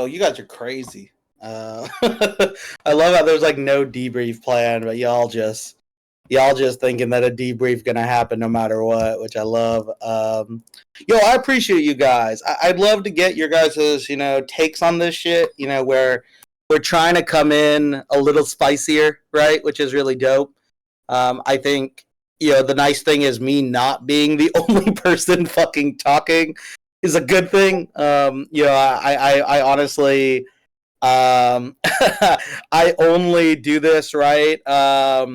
Yo, you guys are crazy. I love how there's like no debrief plan, but y'all just thinking that a debrief gonna happen no matter what, which I love. Yo, I appreciate you guys. I'd love to get your guys' takes on this shit. Where we're trying to come in a little spicier, right? Which is really dope. I think the nice thing is me not being the only person fucking talking is a good thing. I honestly, I only do this, right. I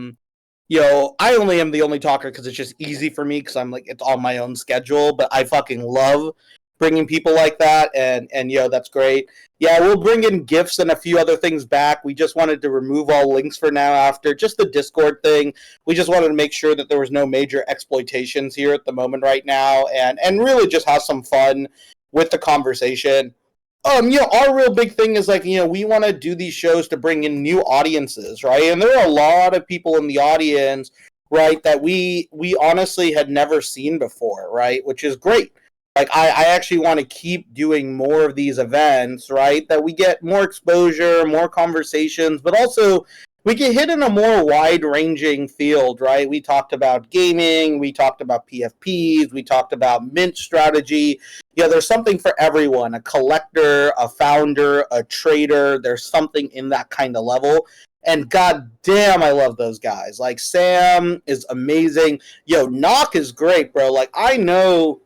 only am the only talker because it's just easy for me because I'm like it's on my own schedule. But I fucking love bringing people like that, and that's great. Yeah, we'll bring in gifts and a few other things back. We just wanted to remove all links for now after just the Discord thing. We just wanted to make sure that there was no major exploitations here at the moment right now, and really just have some fun with the conversation. Our real big thing is like, we want to do these shows to bring in new audiences, right? And there are a lot of people in the audience, right, that we honestly had never seen before, right? Which is great. Like, I actually want to keep doing more of these events, right? That we get more exposure, more conversations, but also we can hit in a more wide-ranging field, right? We talked about gaming, we talked about PFPs, we talked about mint strategy. There's something for everyone, a collector, a founder, a trader. There's something in that kind of level. And goddamn, I love those guys. Like, Sam is amazing. Knock is great, bro. Like, I know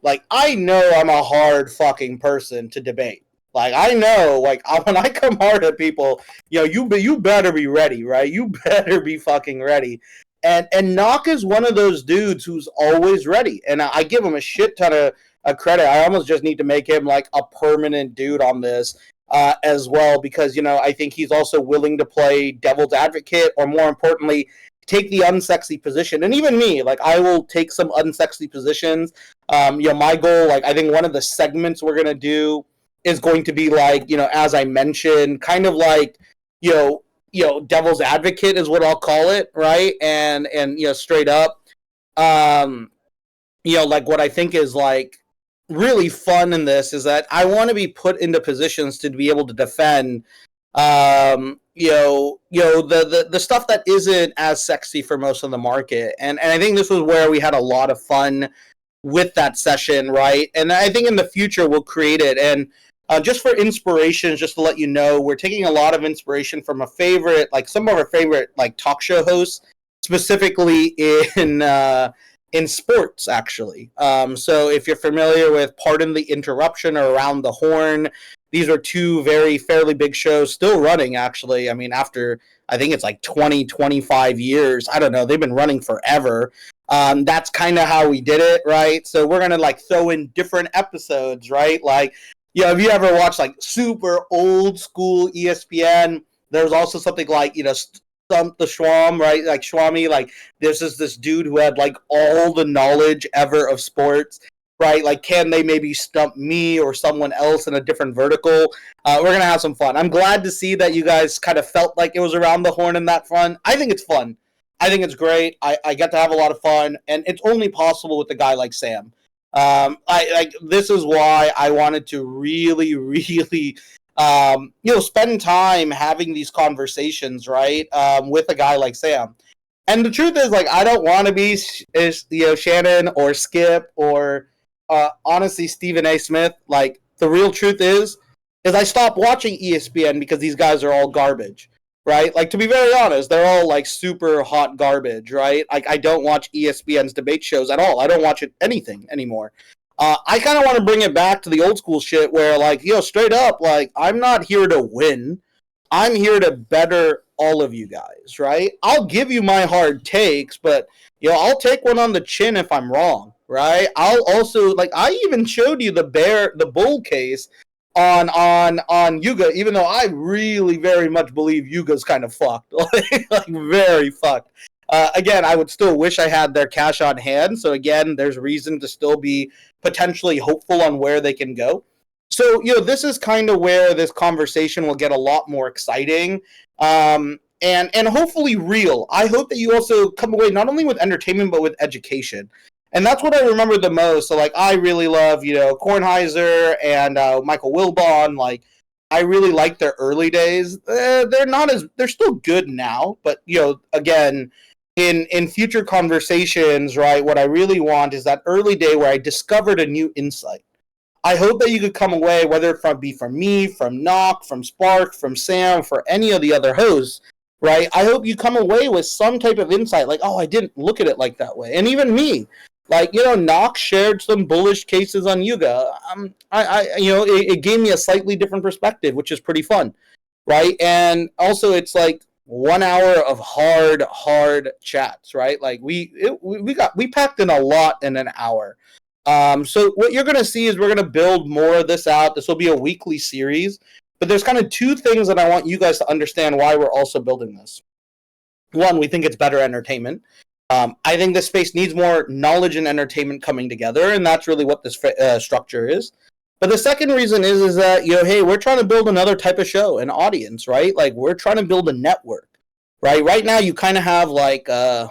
I'm a hard fucking person to debate. Like, I know, like, when I come hard at people, you better be ready, right? You better be fucking ready. And Knock is one of those dudes who's always ready. And I give him a shit ton of credit. I almost just need to make him, like, a permanent dude on this as well. Because, I think he's also willing to play devil's advocate, or more importantly, take the unsexy position. And even me, like, I will take some unsexy positions. My goal, like, I think one of the segments we're going to do is going to be like, as I mentioned, kind of like, devil's advocate is what I'll call it, right? And straight up, like what I think is like really fun in this is that I want to be put into positions to be able to defend, the stuff that isn't as sexy for most of the market. And I think this was where we had a lot of fun with that session, right? And I think in the future we'll create it. And just for inspiration, just to let you know, we're taking a lot of inspiration from some of our favorite like talk show hosts, specifically in sports, actually. So if you're familiar with Pardon the Interruption or Around the Horn, these are two fairly big shows still running, actually. I mean, after, I think it's like 25 years. I don't know. They've been running forever. That's kind of how we did it, right? So we're going to like throw in different episodes, right? Like, if you ever watch like super old school ESPN, there's also something like, Stump the Schwam, right? Like Schwami, like this is this dude who had like all the knowledge ever of sports, right? Like, can they maybe stump me or someone else in a different vertical? We're going to have some fun. I'm glad to see that you guys kind of felt like it was around the horn in that fun. I think it's fun. I think it's great. I get to have a lot of fun, and it's only possible with a guy like Sam. This is why I wanted to really, really, spend time having these conversations, right, with a guy like Sam. And the truth is, like, I don't want to be, Shannon or Skip or, honestly, Stephen A. Smith. Like, the real truth is I stopped watching ESPN because these guys are all garbage. Right? Like, to be very honest, they're all, like, super hot garbage, right? Like, I don't watch ESPN's debate shows at all. I don't watch anything anymore. I kind of want to bring it back to the old school shit where, like, straight up, like, I'm not here to win. I'm here to better all of you guys, right? I'll give you my hard takes, but, I'll take one on the chin if I'm wrong, right? I'll also, like, I even showed you the bull case on Yuga, even though I really very much believe Yuga's kind of fucked. like very fucked. Again, I would still wish I had their cash on hand. So again, there's reason to still be potentially hopeful on where they can go. So, this is kind of where this conversation will get a lot more exciting. And hopefully real. I hope that you also come away not only with entertainment, but with education. And that's what I remember the most. So, like, I really love, Kornheiser and Michael Wilbon. Like, I really like their early days. They're still good now, but again, in future conversations, right? What I really want is that early day where I discovered a new insight. I hope that you could come away, whether it be from me, from Nock, from Spark, from Sam, for any of the other hosts, right? I hope you come away with some type of insight, like, oh, I didn't look at it like that way. And even me, like, Nock shared some bullish cases on Yuga. It gave me a slightly different perspective, which is pretty fun, right? And also, it's like 1 hour of hard chats, right? Like we packed in a lot in an hour. So what you're going to see is we're going to build more of this out. This will be a weekly series, but there's kind of two things that I want you guys to understand why we're also building this. One, we think it's better entertainment. I think this space needs more knowledge and entertainment coming together, and that's really what this structure is. But the second reason is that, hey, we're trying to build another type of show, an audience, right? Like, we're trying to build a network, right? Right now, you kind of have, like, the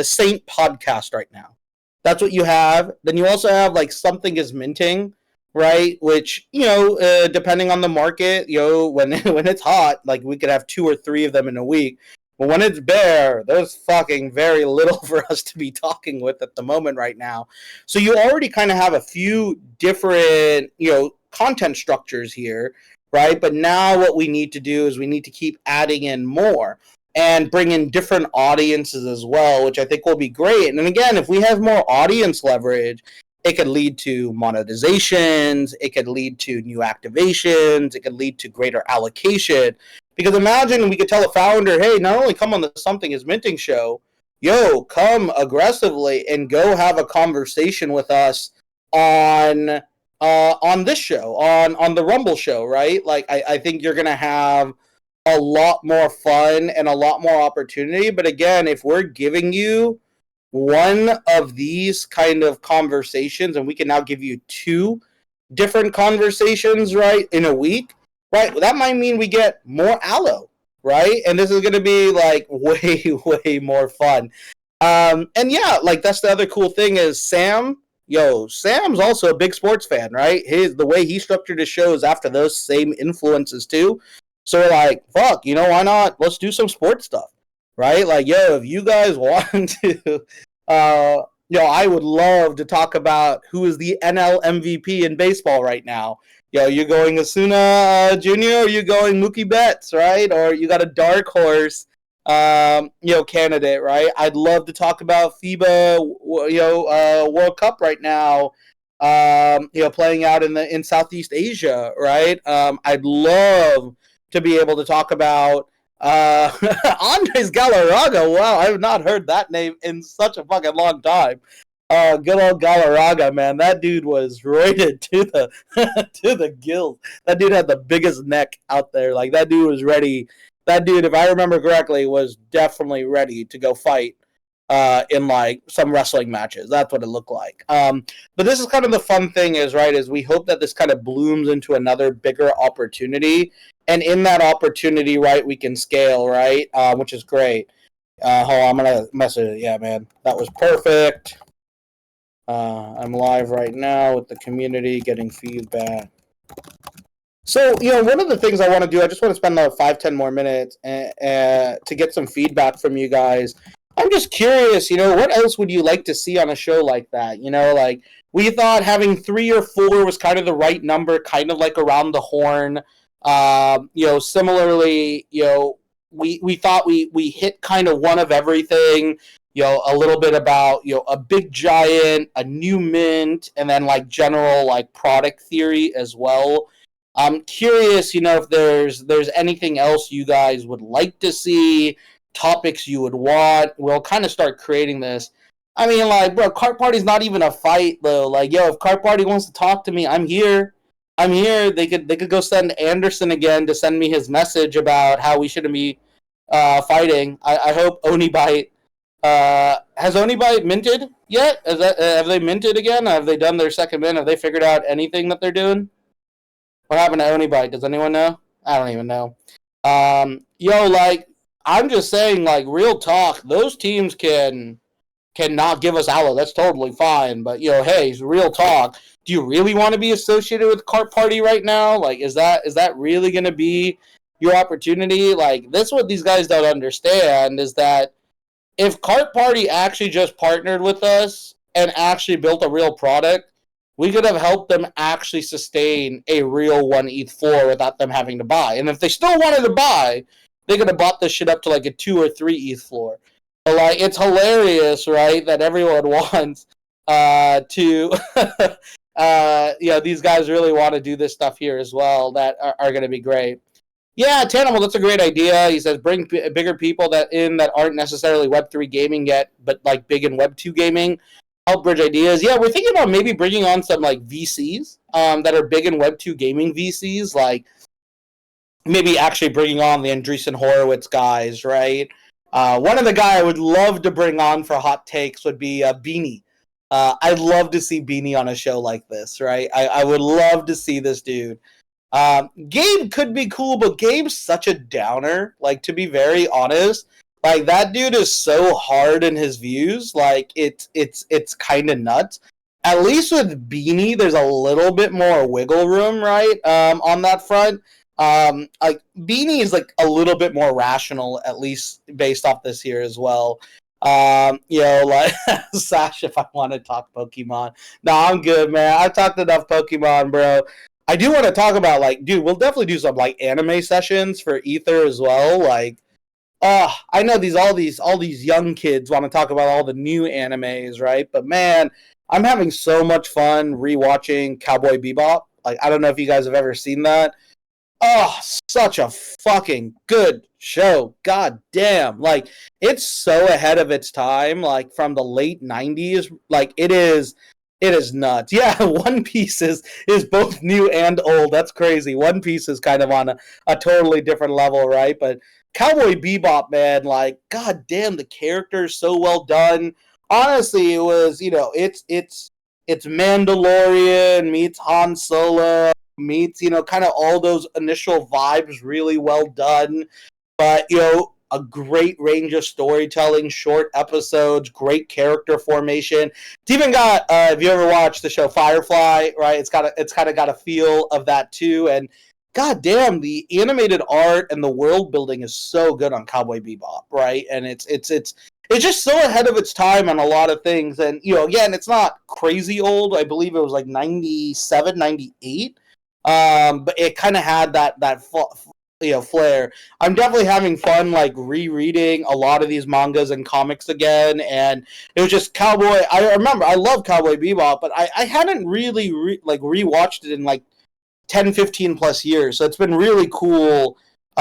Saint podcast right now. That's what you have. Then you also have, like, Something is Minting, right? Which, depending on the market, when it's hot, like, we could have 2 or 3 of them in a week. But when it's bare, there's fucking very little for us to be talking with at the moment right now. So you already kind of have a few different, content structures here, right? But now what we need to do is we need to keep adding in more and bring in different audiences as well, which I think will be great. And again, if we have more audience leverage, it could lead to monetizations, it could lead to new activations, it could lead to greater allocation. Because imagine we could tell a founder, hey, not only come on the Something is Minting show, come aggressively and go have a conversation with us on this show, on the Rumble show, right? Like, I think you're going to have a lot more fun and a lot more opportunity. But again, if we're giving you one of these kind of conversations, and we can now give you 2 different conversations, right, in a week, right, that might mean we get more allo, right? And this is going to be, like, way more fun. And yeah, like, that's the other cool thing is Sam's also a big sports fan, right? The way he structured his shows after those same influences too. So we're like, fuck, why not? Let's do some sports stuff, right? Like, if you guys want to, I would love to talk about who is the NL MVP in baseball right now. You're going Asuna Jr., or you're going Mookie Betts, right? Or you got a dark horse, candidate, right? I'd love to talk about FIBA, World Cup right now, playing out in Southeast Asia, right? I'd love to be able to talk about Andres Galarraga. Wow, I have not heard that name in such a fucking long time. Good old Galarraga, man. That dude was rated to the to the gills. That dude had the biggest neck out there. Like, that dude was ready. That dude, if I remember correctly, was definitely ready to go fight in, like, some wrestling matches. That's what it looked like. But this is kind of the fun thing is we hope that this kind of blooms into another bigger opportunity. And in that opportunity, right, we can scale, right, which is great. Hold on, I'm going to message it. Yeah, man, that was perfect. I'm live right now with the community getting feedback. So, one of the things I want to do, I just want to spend about 5-10 more minutes to get some feedback from you guys. I'm just curious, what else would you like to see on a show like that? Like, we thought having 3 or 4 was kind of the right number, kind of like around the horn. Similarly, we thought we hit kind of one of everything. A little bit about, a big giant, a new mint, and then, like, general, like, product theory as well. I'm curious, if there's anything else you guys would like to see, topics you would want. We'll kind of start creating this. I mean, like, bro, Cart Party's not even a fight, though. Like, if Cart Party wants to talk to me, I'm here. They could go send Anderson again to send me his message about how we shouldn't be fighting. I hope Onibite has Onibite minted yet? Have they minted again? Have they done their second mint? Have they figured out anything that they're doing? What happened to Onibite? Does anyone know? I don't even know. Like, I'm just saying, like, real talk, those teams can cannot give us Aloe, that's totally fine. But hey, real talk. Do you really want to be associated with Cart Party right now? Like, is that really going to be your opportunity? Like, that's what these guys don't understand, is that if Cart Party actually just partnered with us and actually built a real product, we could have helped them actually sustain a real 1 ETH floor without them having to buy. And if they still wanted to buy, they could have bought this shit up to like a 2 or 3 ETH floor. But like, it's hilarious, right, that everyone wants to these guys really want to do this stuff here as well that are going to be great. Yeah, Tanimal, that's a great idea. He says bring bigger people that aren't necessarily Web3 gaming yet, but like big in Web2 gaming. Help bridge ideas. Yeah, we're thinking about maybe bringing on some like VCs that are big in Web2 gaming VCs, like maybe actually bringing on the Andreessen Horowitz guys, right? One of the guy I would love to bring on for hot takes would be Beanie. I'd love to see Beanie on a show like this, right? I would love to see this dude. Gabe could be cool, but Gabe's such a downer. Like, to be very honest, like that dude is so hard in his views. Like, it's kind of nuts. At least with Beanie, there's a little bit more wiggle room, right? On that front. Like Beanie is like a little bit more rational, at least based off this here as well. Like Sash, if I want to talk Pokemon. No, I'm good, man. I've talked enough Pokemon, bro. I do want to talk about, like, dude, we'll definitely do some like anime sessions for Ether as well. Like, I know all these young kids want to talk about all the new animes, right? But man, I'm having so much fun rewatching Cowboy Bebop. Like, I don't know if you guys have ever seen that. Oh, such a fucking good show. God damn. Like, it's so ahead of its time, like from the late 90s. Like, it is nuts. Yeah, One Piece is both new and old. That's crazy. One Piece is kind of on a totally different level, right? But Cowboy Bebop, man, like, god damn, the character is so well done. Honestly, it was, it's Mandalorian meets Han Solo meets, kind of all those initial vibes really well done. But, a great range of storytelling, short episodes, great character formation. It's even got, if you ever watched the show Firefly, right? It's kind of got a feel of that too. And god damn, the animated art and the world building is so good on Cowboy Bebop, right? And it's just so ahead of its time on a lot of things. And, again, it's not crazy old. I believe it was like 97, 98. But it kind of had that flair. I'm definitely having fun, like, rereading a lot of these mangas and comics again, and it was just Cowboy. I remember I love Cowboy Bebop, but I hadn't really rewatched it in like 10, 15 plus years, so it's been really cool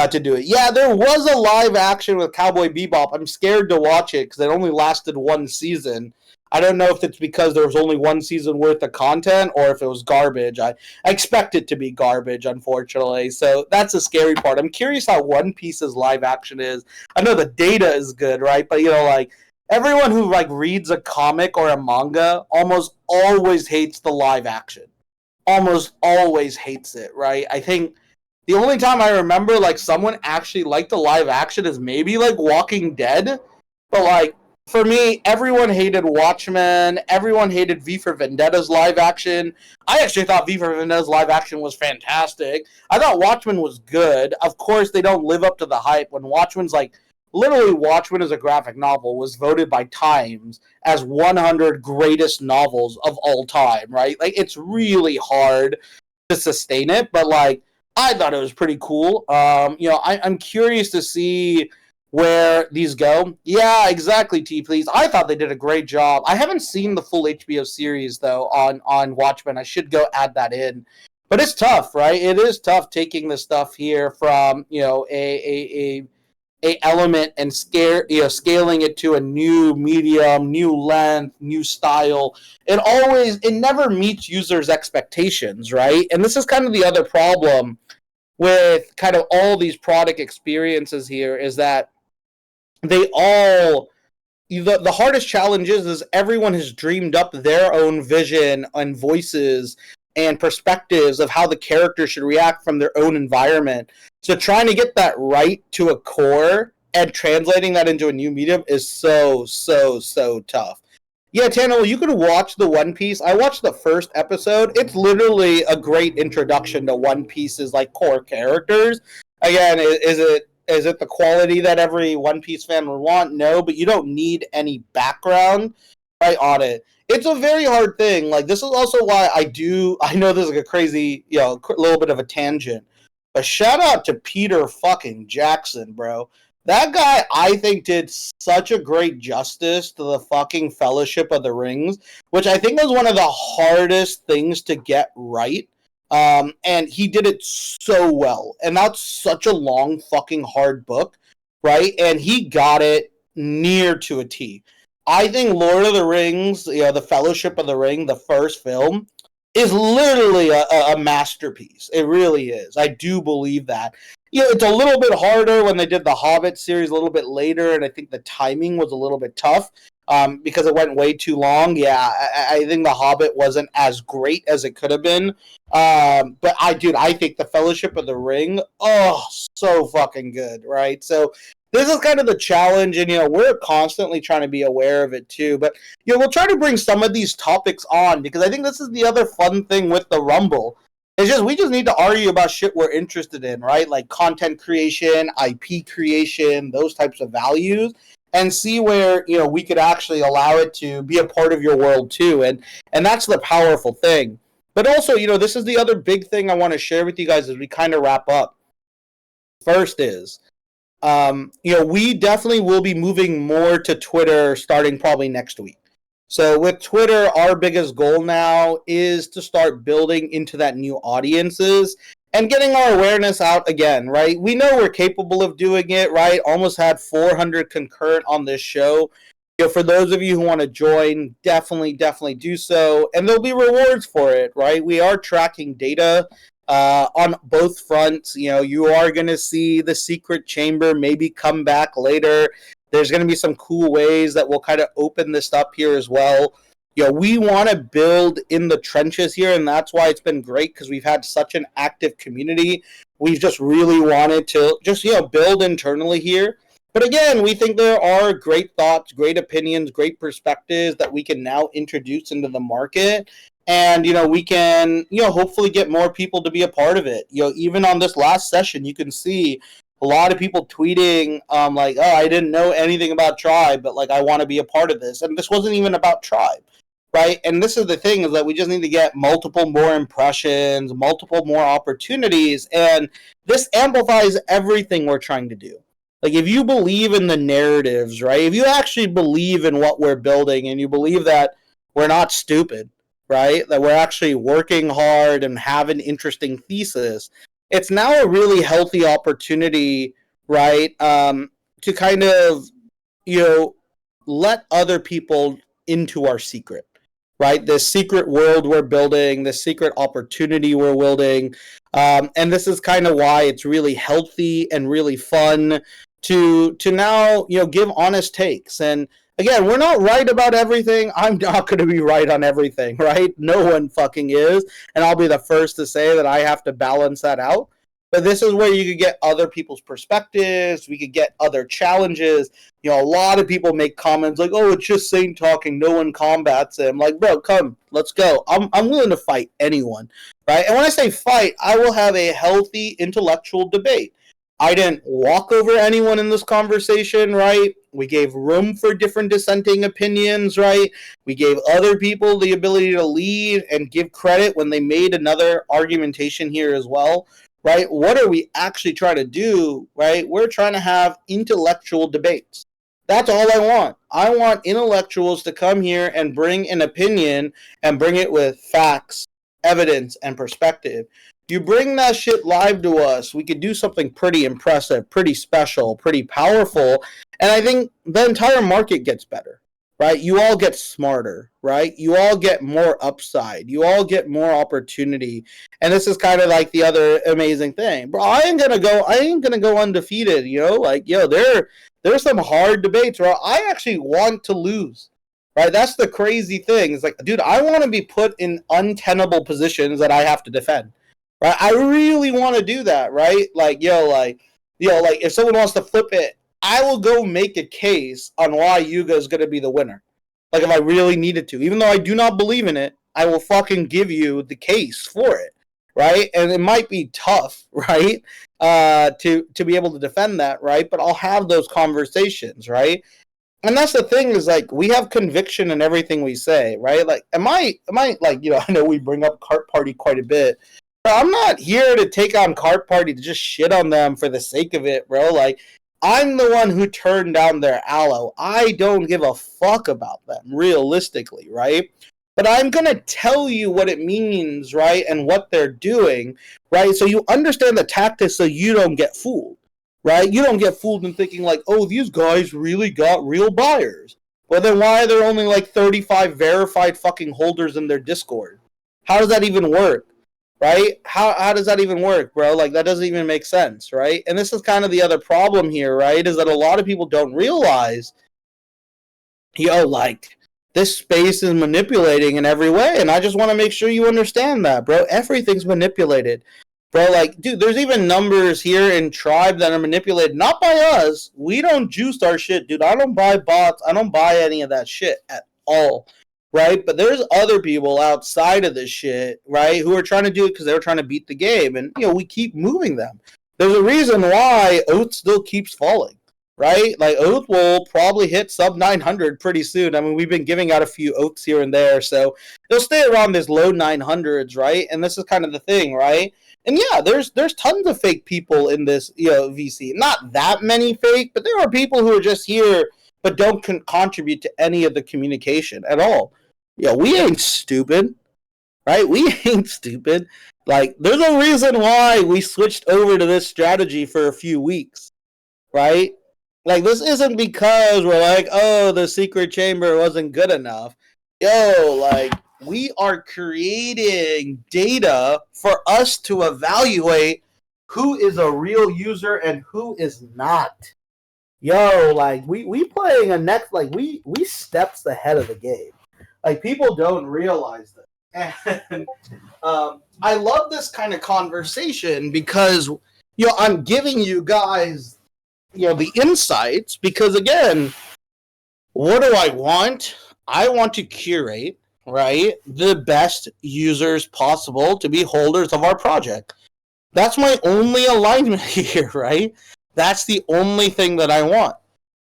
to do it. Yeah, there was a live action with Cowboy Bebop. I'm scared to watch it because it only lasted one season. I don't know if it's because there was only one season worth of content or if it was garbage. I expect it to be garbage, unfortunately. So that's the scary part. I'm curious how One Piece's live action is. I know the data is good, right? But, like, everyone who, like, reads a comic or a manga almost always hates the live action. Almost always hates it, right? I think the only time I remember, like, someone actually liked the live action is maybe, like, Walking Dead. But, like, for me, everyone hated Watchmen. Everyone hated V for Vendetta's live action. I actually thought V for Vendetta's live action was fantastic. I thought Watchmen was good. Of course, they don't live up to the hype. When Watchmen's like, literally Watchmen as a graphic novel was voted by Times as 100 greatest novels of all time, right? Like, it's really hard to sustain it, but, like, I thought it was pretty cool. I'm curious to see where these go. Yeah, exactly, T-Please. I thought they did a great job. I haven't seen the full HBO series, though, on Watchmen. I should go add that in. But it's tough, right? It is tough taking the stuff here from, a element and scaling it to a new medium, new length, new style. It never meets users' expectations, right? And this is kind of the other problem with kind of all these product experiences here is that they all, the hardest challenge is everyone has dreamed up their own vision and voices and perspectives of how the character should react from their own environment. So trying to get that right to a core and translating that into a new medium is so tough. Yeah, Tano, you can watch the One Piece. I watched the first episode. It's literally a great introduction to One Piece's like core characters. Again, is it the quality that every One Piece fan would want? No, but you don't need any background right on it. It's a very hard thing. Like, this is also why I know this is like a crazy, little bit of a tangent, but shout out to Peter fucking Jackson, bro. That guy, I think, did such a great justice to the fucking Fellowship of the Rings, which I think was one of the hardest things to get right. And he did it so well. And that's such a long fucking hard book, right? And he got it near to a T. I think Lord of the Rings, the Fellowship of the Ring, the first film, is literally a masterpiece. It really is. I do believe that. It's a little bit harder when they did the Hobbit series a little bit later, and I think the timing was a little bit tough because it went way too long. Yeah, I think the Hobbit wasn't as great as it could have been. But I think the Fellowship of the Ring, so fucking good, right? So this is kind of the challenge, and we're constantly trying to be aware of it too. But we'll try to bring some of these topics on because I think this is the other fun thing with the Rumble. We just need to argue about shit we're interested in, right? Like content creation, IP creation, those types of values, and see where we could actually allow it to be a part of your world too, and that's the powerful thing. But also, this is the other big thing I want to share with you guys as we kind of wrap up. First is, we definitely will be moving more to Twitter starting probably next week. So with Twitter, our biggest goal now is to start building into that new audiences and getting our awareness out again, right? We know we're capable of doing it, right? Almost had 400 concurrent on this show. For those of you who want to join, definitely do so. And there'll be rewards for it, right? We are tracking data on both fronts. You are going to see the secret chamber maybe come back later. There's going to be some cool ways that we'll kind of open this up here as well. We want to build in the trenches here, and that's why it's been great because we've had such an active community. We've just really wanted to just, build internally here. But again, we think there are great thoughts, great opinions, great perspectives that we can now introduce into the market. And, we can, hopefully get more people to be a part of it. Even on this last session, you can see a lot of people tweeting like, oh, I didn't know anything about Tribe, but like I want to be a part of this. And this wasn't even about Tribe, right? And this is the thing, is that we just need to get multiple more impressions, multiple more opportunities, and this amplifies everything we're trying to do. Like, if you believe in the narratives, right? If you actually believe in what we're building and you believe that we're not stupid, right? That we're actually working hard and have an interesting thesis, it's now a really healthy opportunity, right, to kind of, let other people into our secret, right? This secret world we're building, this secret opportunity we're building, and this is kind of why it's really healthy and really fun to now, give honest takes. And again, we're not right about everything. I'm not going to be right on everything, right? No one fucking is. And I'll be the first to say that I have to balance that out. But this is where you could get other people's perspectives. We could get other challenges. A lot of people make comments like, oh, it's just Saint talking. No one combats him. Like, bro, come, let's go. I'm willing to fight anyone, right? And when I say fight, I will have a healthy intellectual debate. I didn't walk over anyone in this conversation, right? We gave room for different dissenting opinions, right? We gave other people the ability to lead and give credit when they made another argumentation here as well, right? What are we actually trying to do, right? We're trying to have intellectual debates. That's all I want. I want intellectuals to come here and bring an opinion and bring it with facts, evidence, and perspective. You bring that shit live to us, we could do something pretty impressive, pretty special, pretty powerful, and I think the entire market gets better, right? You all get smarter, right? You all get more upside. You all get more opportunity, and this is kind of like the other amazing thing, bro. I ain't gonna go undefeated, there's some hard debates where I actually want to lose. Right, that's the crazy thing. It's like, dude, I want to be put in untenable positions that I have to defend. Right, I really want to do that, right? Like, if someone wants to flip it I will go make a case on why Yuga is going to be the winner. Like, if I really needed to. Even though I do not believe in it, I will fucking give you the case for it, right? And it might be tough, right, to be able to defend that, right? But I'll have those conversations, right? And that's the thing is, like, we have conviction in everything we say, right? Like, am I like, I know we bring up Cart Party quite a bit, but I'm not here to take on Cart Party to just shit on them for the sake of it, bro. Like, I'm the one who turned down their aloe. I don't give a fuck about them, realistically, right? But I'm going to tell you what it means, right, and what they're doing, right, so you understand the tactics so you don't get fooled, right? You don't get fooled in thinking like, oh, these guys really got real buyers. Well, then why are there only like 35 verified fucking holders in their Discord? How does that even work? Right? How does that even work, bro? Like, that doesn't even make sense, right? And this is kind of the other problem here, right? Is that a lot of people don't realize, like, this space is manipulating in every way. And I just want to make sure you understand that, bro. Everything's manipulated. Bro, like, dude, there's even numbers here in Tribe that are manipulated. Not by us. We don't juice our shit, dude. I don't buy bots. I don't buy any of that shit at all. Right, but there's other people outside of this shit, right, who are trying to do it because they're trying to beat the game, and we keep moving them. There's a reason why Oath still keeps falling, right? Like, Oath will probably hit sub 900 pretty soon. I mean, we've been giving out a few Oaths here and there, so it'll stay around this low 900s, right? And this is kind of the thing, right? And yeah, there's tons of fake people in this VC. Not that many fake, but there are people who are just here but don't contribute to any of the communication at all. We ain't stupid, right? We ain't stupid. Like, there's a reason why we switched over to this strategy for a few weeks, right? Like, this isn't because we're like, oh, the secret chamber wasn't good enough. Like, we are creating data for us to evaluate who is a real user and who is not. Like, we playing a next, like, we steps ahead of the game. Like, people don't realize that. And I love this kind of conversation because, I'm giving you guys, the insights because, again, what do I want? I want to curate, right, the best users possible to be holders of our project. That's my only alignment here, right? That's the only thing that I want.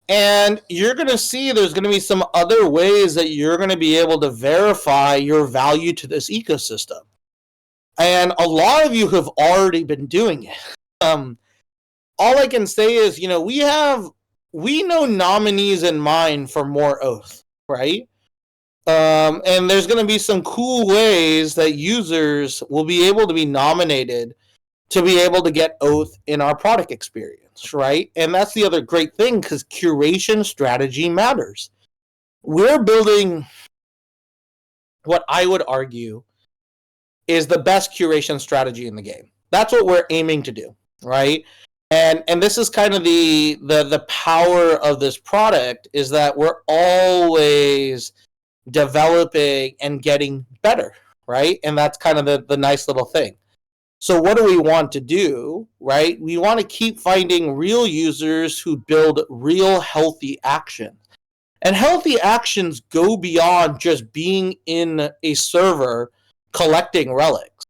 And you're going to see there's going to be some other ways that you're going to be able to verify your value to this ecosystem. And a lot of you have already been doing it. All I can say is, we know nominees in mind for more Oath, right? And there's going to be some cool ways that users will be able to be nominated to be able to get Oath in our product experience, right? And that's the other great thing, because curation strategy matters. We're building what I would argue is the best curation strategy in the game. That's what we're aiming to do, right? And this is kind of the power of this product, is that we're always developing and getting better, right? And that's kind of the nice little thing. So what do we want to do, right? We want to keep finding real users who build real healthy actions. And healthy actions go beyond just being in a server collecting relics.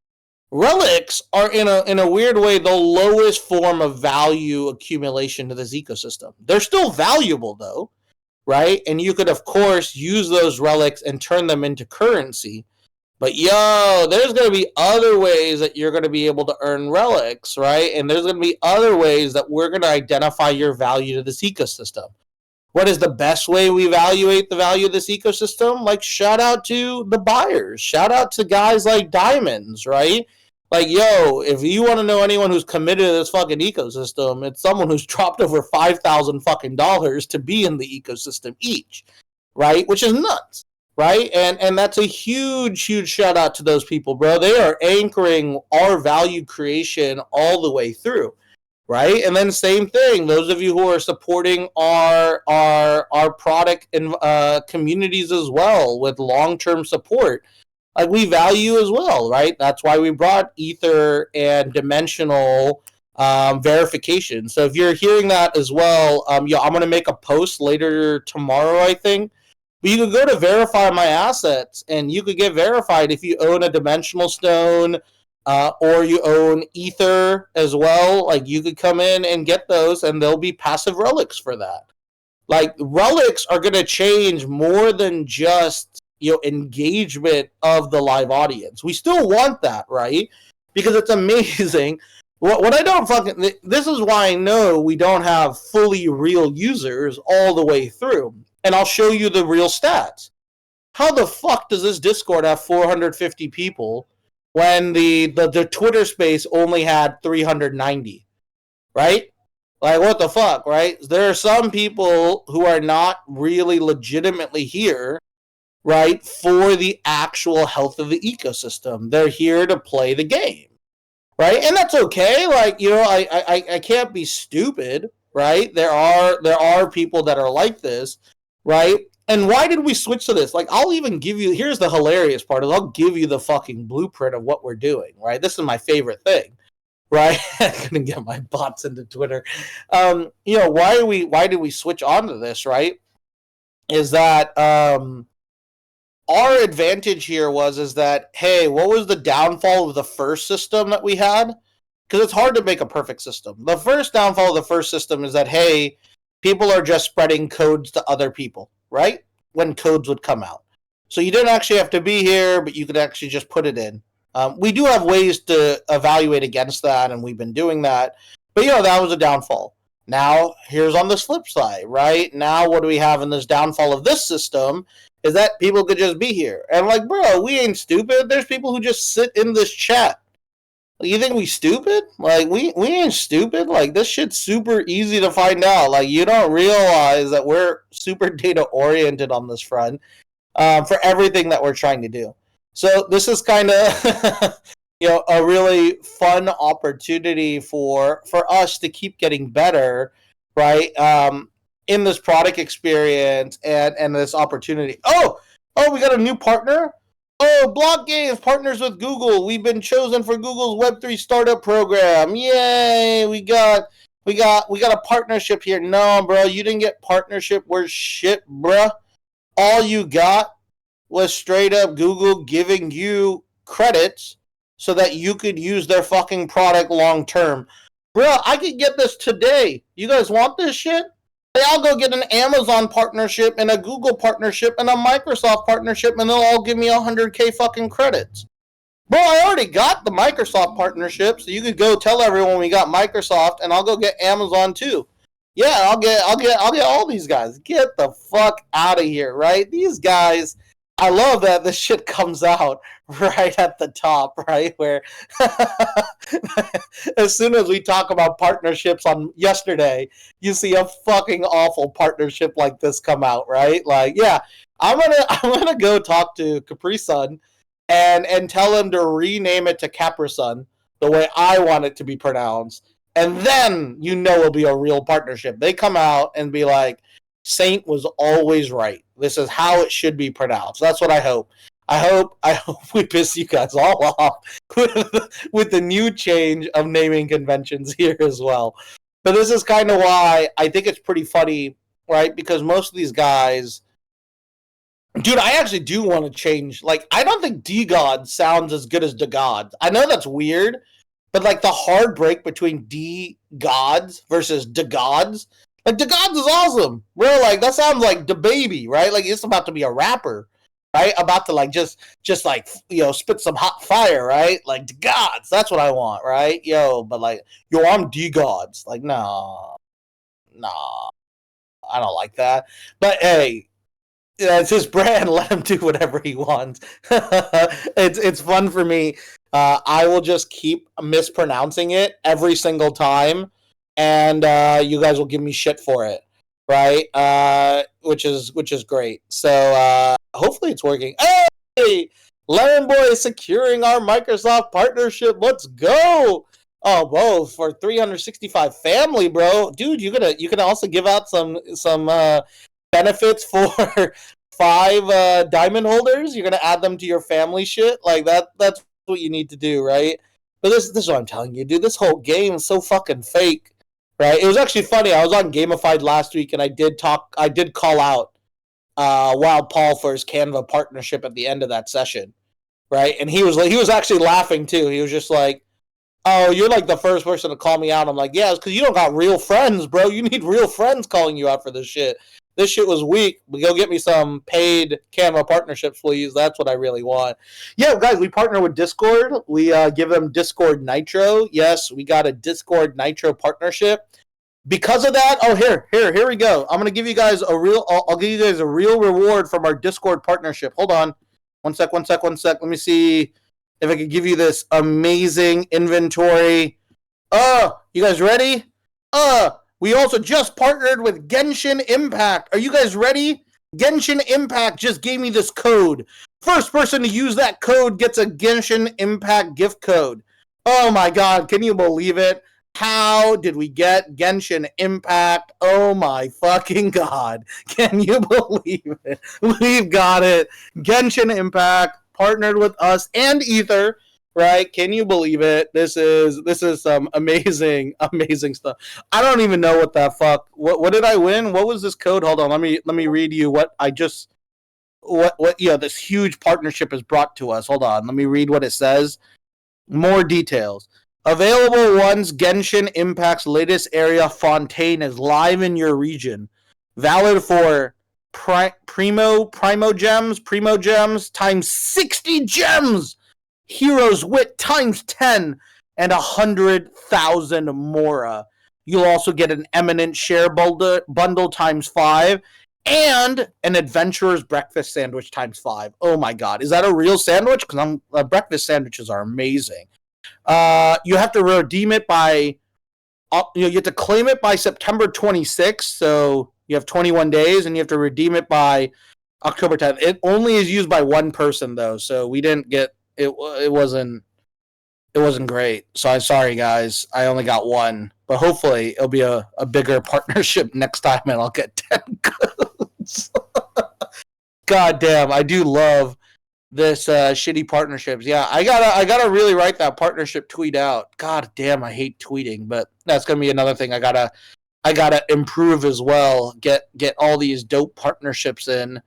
Relics are, in a weird way, the lowest form of value accumulation to this ecosystem. They're still valuable, though, right? And you could, of course, use those relics and turn them into currency. But there's going to be other ways that you're going to be able to earn relics, right? And there's going to be other ways that we're going to identify your value to this ecosystem. What is the best way we evaluate the value of this ecosystem? Like, shout out to the buyers. Shout out to guys like Diamonds, right? Like, if you want to know anyone who's committed to this fucking ecosystem, it's someone who's dropped over $5,000 fucking dollars to be in the ecosystem each, right? Which is nuts. Right? And that's a huge, huge shout out to those people, bro. They are anchoring our value creation all the way through. Right? And then same thing, those of you who are supporting our product and communities as well with long-term support, like, we value as well, right? That's why we brought Ether and Dimensional verification. So if you're hearing that as well, yeah, I'm gonna make a post later tomorrow, I think. But you could go to verify my assets, and you could get verified if you own a dimensional stone, or you own ether as well. Like you could come in and get those, and there'll be passive relics for that. Like relics are gonna change more than just engagement of the live audience. We still want that, right? Because it's amazing. What I don't fucking this is why I know we don't have fully real users all the way through. And I'll show you the real stats. How the fuck does this Discord have 450 people when the Twitter space only had 390? Right? Like, what the fuck, right? There are some people who are not really legitimately here, right, for the actual health of the ecosystem. They're here to play the game, right? And that's okay. Like, I can't be stupid, right? There are people that are like this, right? And why did we switch to this? Like, I'll even give you, here's the hilarious part, is I'll give you the fucking blueprint of what we're doing, right? This is my favorite thing. Right, I couldn't get my bots into Twitter. Why did we switch on to this? Right, is that our advantage here is that, hey, what was the downfall of the first system that we had? Because it's hard to make a perfect system. The first downfall of the first system is that, hey, people are just spreading codes to other people, right? When codes would come out, so you didn't actually have to be here, but you could actually just put it in. We do have ways to evaluate against that, and we've been doing that. But, that was a downfall. Now, here's on this flip side, right? Now, what do we have in this downfall of this system is that people could just be here. And, like, bro, we ain't stupid. There's people who just sit in this chat. You think we stupid? Like, we ain't stupid. Like, this shit's super easy to find out. Like, you don't realize that we're super data-oriented on this front for everything that we're trying to do. So this is kind of a really fun opportunity for us to keep getting better, right? In this product experience and this opportunity. Oh, we got a new partner. Oh, Block Games partners with Google. We've been chosen for Google's Web3 startup program. Yay! We got a partnership here. No, bro, you didn't get partnership. We're shit, bro. All you got was straight up Google giving you credits so that you could use their fucking product long term. Bro, I could get this today. You guys want this shit? Hey, I'll go get an Amazon partnership and a Google partnership and a Microsoft partnership, and they'll all give me 100K fucking credits. Bro, I already got the Microsoft partnership, so you could go tell everyone we got Microsoft, and I'll go get Amazon too. Yeah, I'll get all these guys. Get the fuck out of here, right? These guys, I love that this shit comes out right at the top, right? Where as soon as we talk about partnerships on yesterday, you see a fucking awful partnership like this come out, right? Like, yeah, I'm gonna go talk to Capri Sun and tell him to rename it to Capri Sun the way I want it to be pronounced. And then it'll be a real partnership. They come out and be like, Saint was always right. This is how it should be pronounced. That's what I hope. I hope we piss you guys all off with the new change of naming conventions here as well. But this is kind of why I think it's pretty funny, right? Because most of these guys, dude, I actually do want to change. Like, I don't think D-God sounds as good as D-Gods. I know that's weird, but like the hard break between D-Gods versus D-Gods, like, the Gods is awesome, bro. Like, that sounds like the baby, right? Like, it's about to be a rapper, right? About to, like, just like, spit some hot fire, right? Like, the Gods, that's what I want, right? But like, I'm D-Gods. Like, no, I don't like that. But hey, it's his brand. Let him do whatever he wants. It's fun for me. I will just keep mispronouncing it every single time. And you guys will give me shit for it, right? Which is great. So hopefully it's working. Hey, Lemon Boy is securing our Microsoft partnership. Let's go! Oh, whoa, for 365 family, bro, dude. You can also give out some benefits for 5 diamond holders. You're gonna add them to your family shit like that. That's what you need to do, right? But this is what I'm telling you, dude. This whole game is so fucking fake, right? It was actually funny. I was on Gamified last week, and I did call out Wild Paul for his Canva partnership at the end of that session, right? And he was actually laughing too. He was just like, "Oh, you're like the first person to call me out." I'm like, "Yeah, it's because you don't got real friends, bro. You need real friends calling you out for this shit. This shit was weak. Go get me some paid Canva partnerships, please. That's what I really want." Yeah, guys, we partner with Discord. We give them Discord Nitro. Yes, we got a Discord Nitro partnership. Because of that, here we go. I'm gonna give you guys I'll give you guys a real reward from our Discord partnership. Hold on, one sec. Let me see if I can give you this amazing inventory. You guys ready? We also just partnered with Genshin Impact. Are you guys ready? Genshin Impact just gave me this code. First person to use that code gets a Genshin Impact gift code. Oh my god, can you believe it? How did we get Genshin Impact? Oh my fucking god. Can you believe it? We've got it. Genshin Impact partnered with us and Ether, right? Can you believe it? This is some amazing stuff. I don't even know what the fuck. What did I win? What was this code? Hold on. Let me read you what I just what this huge partnership has brought to us. Hold on. Let me read what it says. More details. Available once Genshin Impact's latest area Fontaine is live in your region. Valid for Primo gems times 60 gems. Hero's Wit times 10 and 100,000 Mora. You'll also get an Eminent Share bundle times 5 and an Adventurer's Breakfast Sandwich times 5. Oh my god. Is that a real sandwich? Because breakfast sandwiches are amazing. You have to redeem it by, you have to claim it by September 26th, so you have 21 days, and you have to redeem it by October 10th. It only is used by one person, though, so we didn't get, it wasn't great. So I'm sorry, guys. I only got one, but hopefully it'll be a bigger partnership next time, and I'll get 10 codes. God damn, I do love this shitty partnerships. Yeah, I gotta really write that partnership tweet out. God damn, I hate tweeting, but that's gonna be another thing I gotta improve as well. Get all these dope partnerships in.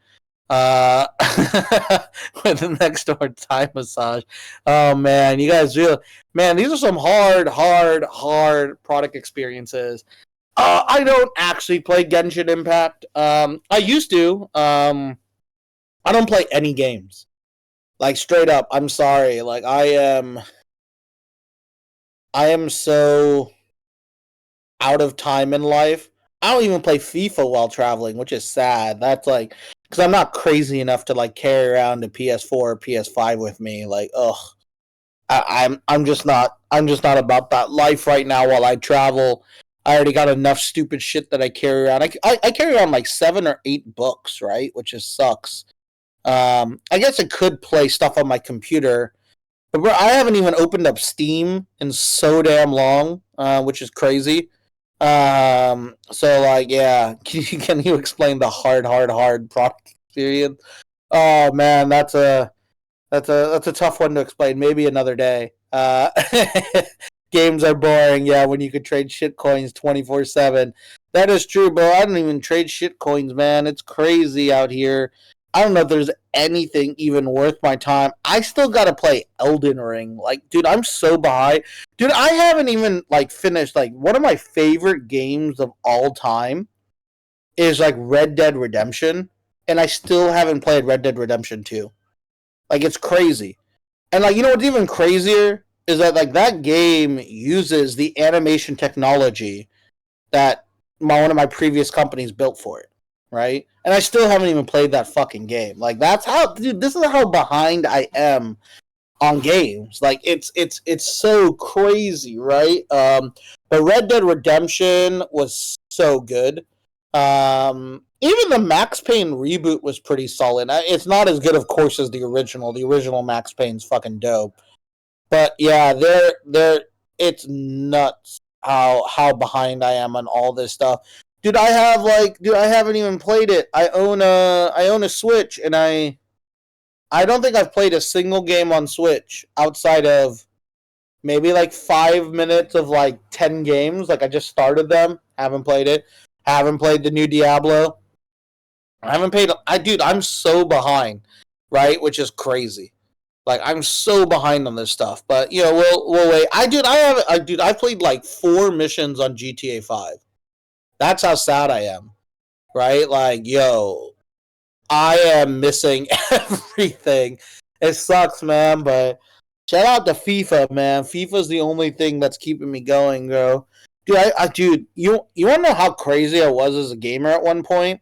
With the next door Thai massage. Oh man, you guys really, man, these are some hard product experiences. I don't actually play Genshin Impact. I used to. I don't play any games. Like straight up, I'm sorry. Like I am so out of time in life. I don't even play FIFA while traveling, which is sad. That's like because I'm not crazy enough to like carry around a PS4 or PS5 with me. Like, ugh, I'm just not about that life right now while I travel. I already got enough stupid shit that I carry around. I carry around like 7 or 8 books, right? Which just sucks. I guess I could play stuff on my computer, but bro, I haven't even opened up Steam in so damn long, which is crazy. So like, yeah, can you explain the hard product experience? Oh man, that's a tough one to explain. Maybe another day. Games are boring. Yeah, when you could trade shit coins 24/7. That is true, bro. I don't even trade shit coins, man. It's crazy out here. I don't know if there's anything even worth my time. I still gotta play Elden Ring. Like, dude, I'm so behind. Dude, I haven't even like finished like one of my favorite games of all time is like Red Dead Redemption, and I still haven't played Red Dead Redemption 2. Like, it's crazy. And like, you know what's even crazier is that like that game uses the animation technology that one of my previous companies built for it, right? And I still haven't even played that fucking game. Like, that's how, dude, this is how behind I am on games. Like, it's so crazy, right? But Red Dead Redemption was so good. Even the Max Payne reboot was pretty solid. It's not as good, of course, as the original. The original Max Payne's fucking dope. But yeah, it's nuts how behind I am on all this stuff. Dude, I haven't even played it. I own a Switch, and I don't think I've played a single game on Switch outside of maybe like 5 minutes of like 10 games. Like I just started them, haven't played it, haven't played the new Diablo. I haven't paid. Dude, I'm so behind, right? Which is crazy. Like I'm so behind on this stuff, but we'll wait. I played like 4 missions on GTA 5. That's how sad I am, right? Like, I am missing everything. It sucks, man, but shout out to FIFA, man. FIFA's the only thing that's keeping me going, bro. Dude, you want to know how crazy I was as a gamer at one point?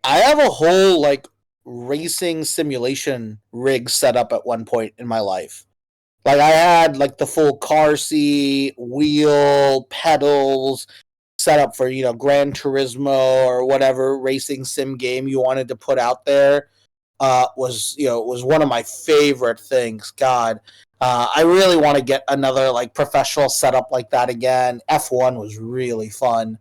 I have a whole like racing simulation rig set up at one point in my life. Like I had like the full car seat, wheel, pedals set up for, Gran Turismo or whatever racing sim game you wanted to put out there. Was one of my favorite things. God, I really want to get another like professional setup like that again. F1 was really fun.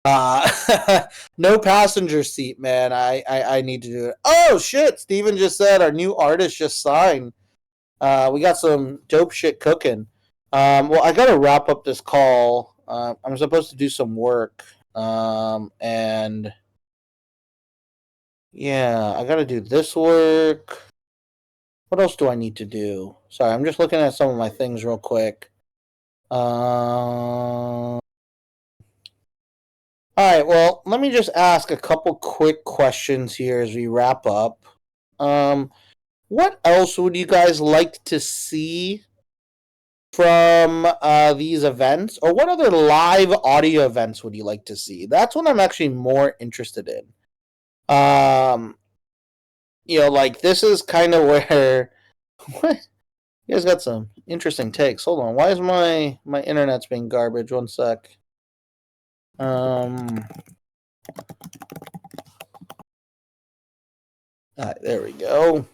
No passenger seat, man. I need to do it. Oh shit! Steven just said our new artist just signed. We got some dope shit cooking. Well, I gotta wrap up this call. I'm supposed to do some work. And yeah, I gotta do this work. What else do I need to do? Sorry, I'm just looking at some of my things real quick. All right, well, let me just ask a couple quick questions here as we wrap up. What else would you guys like to see from these events? Or what other live audio events would you like to see? That's what I'm actually more interested in. Like this is kind of where what? You guys got some interesting takes. Hold on, why is my internet's being garbage? One sec. Alright, there we go.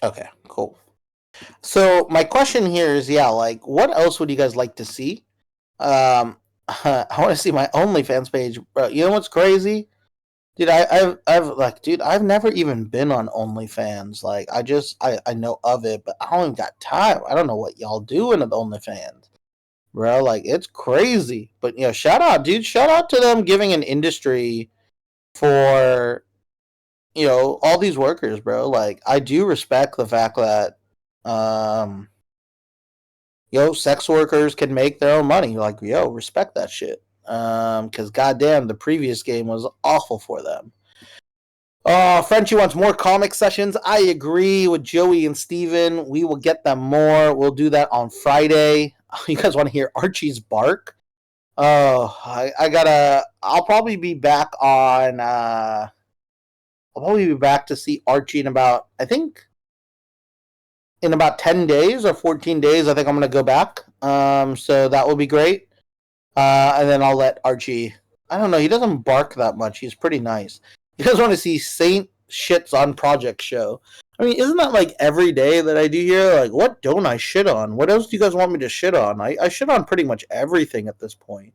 Okay, cool. So my question here is, like, what else would you guys like to see? I want to see my OnlyFans page, bro. You know what's crazy, dude? I've never even been on OnlyFans. Like, I know of it, but I don't even got time. I don't know what y'all doing at OnlyFans, bro. Like, it's crazy. But shout out, dude. Shout out to them giving an industry for all these workers, bro. Like, I do respect the fact that sex workers can make their own money. Like, respect that shit. Because goddamn, the previous game was awful for them. Frenchie wants more comic sessions. I agree with Joey and Steven. We will get them more. We'll do that on Friday. You guys want to hear Archie's bark? Oh, I'll probably be back on. I'll probably be back to see Archie in about, I think, in about 10 days or 14 days. I think I'm going to go back. So that will be great. And then I'll let Archie. I don't know. He doesn't bark that much. He's pretty nice. You guys want to see Saint shits on project show? I mean, isn't that like every day that I do here? Like, what don't I shit on? What else do you guys want me to shit on? I shit on pretty much everything at this point.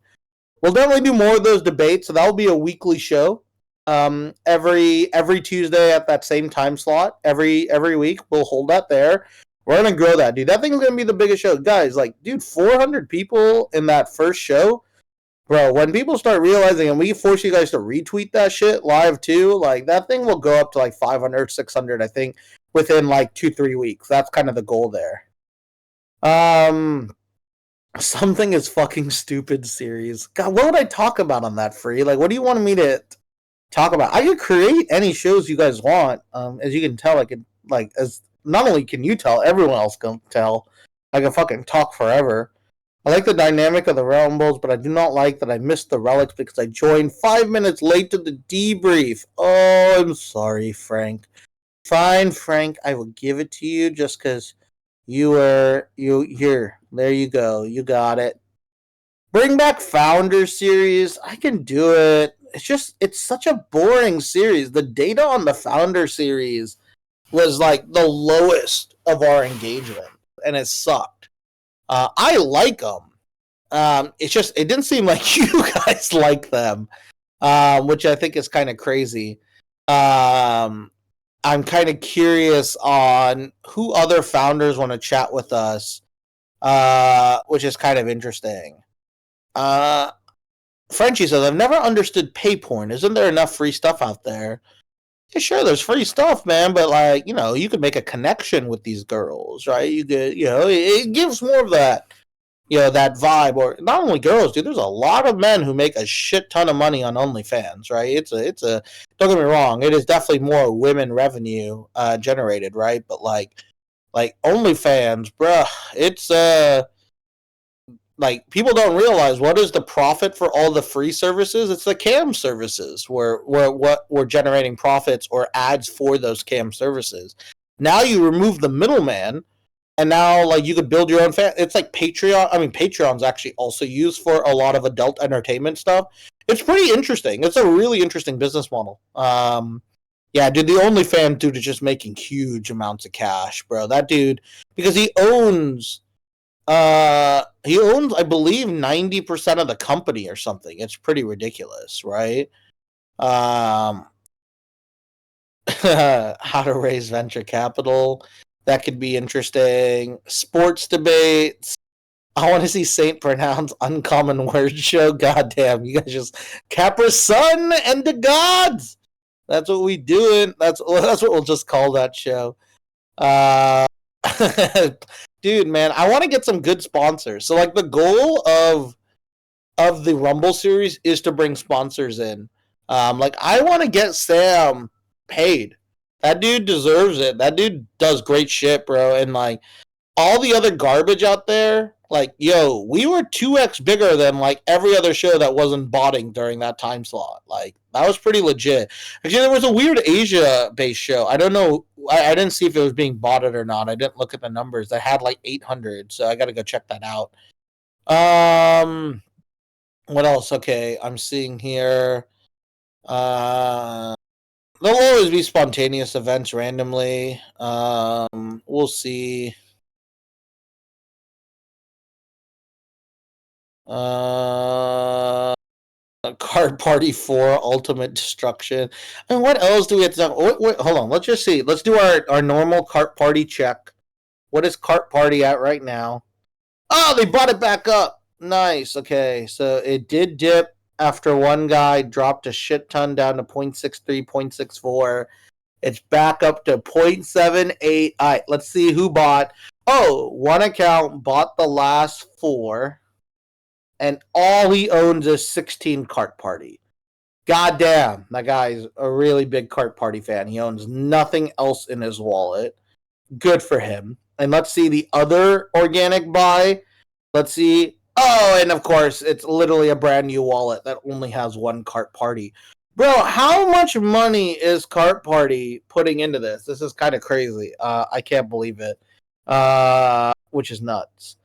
We'll definitely do more of those debates. So that will be a weekly show. Every Tuesday at that same time slot. Every week we'll hold that there. We're gonna grow that, dude. That thing's gonna be the biggest show, guys. Like, dude, 400 people in that first show, bro. When people start realizing, and we force you guys to retweet that shit live too, like that thing will go up to like 500, 600, I think, within like 2-3 weeks. That's kind of the goal there. Something is fucking stupid series. God, what would I talk about on that, Free? Like, what do you want me to talk about? I could create any shows you guys want. As you can tell, I could as not only can you tell, everyone else can tell. I can fucking talk forever. I like the dynamic of the Rumbles, but I do not like that I missed the relics because I joined 5 minutes late to the debrief. Oh, I'm sorry, Frank. Fine, Frank. I will give it to you just because here. There you go. You got it. Bring back Founder series. I can do it. It's such a boring series. The data on the Founder series was like the lowest of our engagement, and it sucked. I like them. It didn't seem like you guys like them. which I think is kind of crazy. I'm kind of curious on who other founders want to chat with us, which is kind of interesting. Frenchie says, I've never understood pay porn. Isn't there enough free stuff out there? Yeah, sure, there's free stuff, man, but like, you could make a connection with these girls, right? You could, it gives more of that, that vibe. Or not only girls, dude, there's a lot of men who make a shit ton of money on OnlyFans, right? It's a don't get me wrong, it is definitely more women revenue generated, right? But like OnlyFans, bruh, it's like people don't realize what is the profit for all the free services. It's the cam services where what we're generating profits or ads for those cam services. Now you remove the middleman, and now like you could build your own fan. It's like Patreon. I mean, Patreon's actually also used for a lot of adult entertainment stuff. It's pretty interesting. It's a really interesting business model. Yeah, dude, the OnlyFans dude is just making huge amounts of cash, bro. That dude, because he owns, I believe, 90% of the company or something. It's pretty ridiculous, right? Um, how to raise venture capital. That could be interesting. Sports debates. I want to see Saint pronounce uncommon word show. Goddamn, you guys just Capra's son and the gods. That's what we doing. That's what we'll just call that show. Uh, dude, man, I want to get some good sponsors. So, like, the goal of the Rumble series is to bring sponsors in. Like, I want to get Sam paid. That dude deserves it. That dude does great shit, bro. And like all the other garbage out there, like, yo, we were 2x bigger than like every other show that wasn't botting during that time slot. Like, that was pretty legit. Actually, there was a weird Asia-based show. I don't know. I didn't see if it was being botted or not. I didn't look at the numbers. They had like 800, so I got to go check that out. What else? Okay, I'm seeing here. There'll always be spontaneous events randomly. We'll see. Card Party 4 Ultimate Destruction. And what else do we have to talk? Wait, hold on. Let's just see. Let's do our normal Cart Party check. What is Cart Party at right now? Oh, they brought it back up. Nice. Okay, so it did dip after one guy dropped a shit ton down to 0.63, 0.64. It's back up to 0.78. All right, let's see who bought. Oh, one account bought the last 4, and all he owns is 16 Cart Party. God damn, that guy's a really big Cart Party fan. He owns nothing else in his wallet. Good for him. And let's see the other organic buy. Let's see. Oh, and of course, it's literally a brand new wallet that only has one Cart Party. Bro, how much money is Cart Party putting into this? This is kind of crazy. I can't believe it. Which is nuts.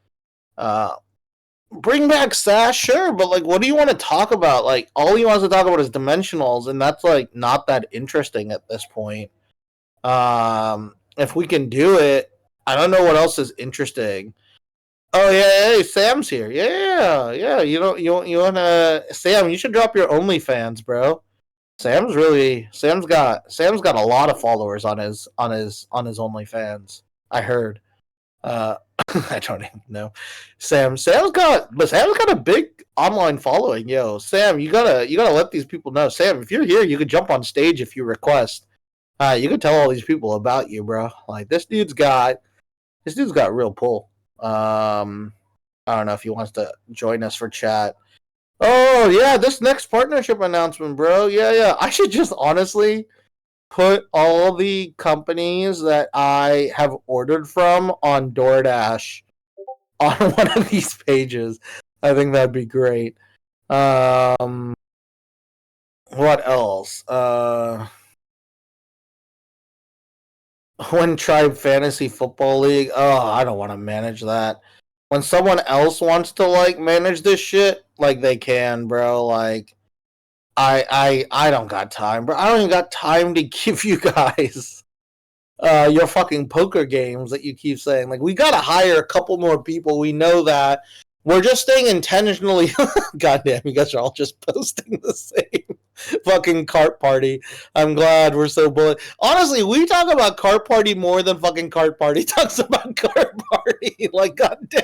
Bring back Sash, sure, but like, what do you want to talk about? Like, all he wants to talk about is dimensionals, and that's like not that interesting at this point. If we can do it, I don't know what else is interesting. Oh yeah, hey, Sam's here. Yeah. You wanna Sam? You should drop your OnlyFans, bro. Sam's got a lot of followers on his OnlyFans. I heard. I don't even know. Sam's got a big online following. Yo, Sam, you gotta let these people know. Sam, if you're here, you could jump on stage if you request. You could tell all these people about you, bro. Like, this dude's got real pull. I don't know if he wants to join us for chat. Oh yeah, this next partnership announcement, bro. Yeah. I should just honestly put all the companies that I have ordered from on DoorDash on one of these pages. I think that'd be great. What else? When Tribe Fantasy Football League. Oh, I don't want to manage that. When someone else wants to like manage this shit, like, they can, bro. Like, I don't got time, bro. I don't even got time to give you guys your fucking poker games that you keep saying. Like, we gotta hire a couple more people. We know that. We're just staying intentionally. Goddamn, you guys are all just posting the same. Fucking cart party. I'm glad we're so bullish. Honestly, we talk about cart party more than fucking cart party talks about cart party. Like, goddamn,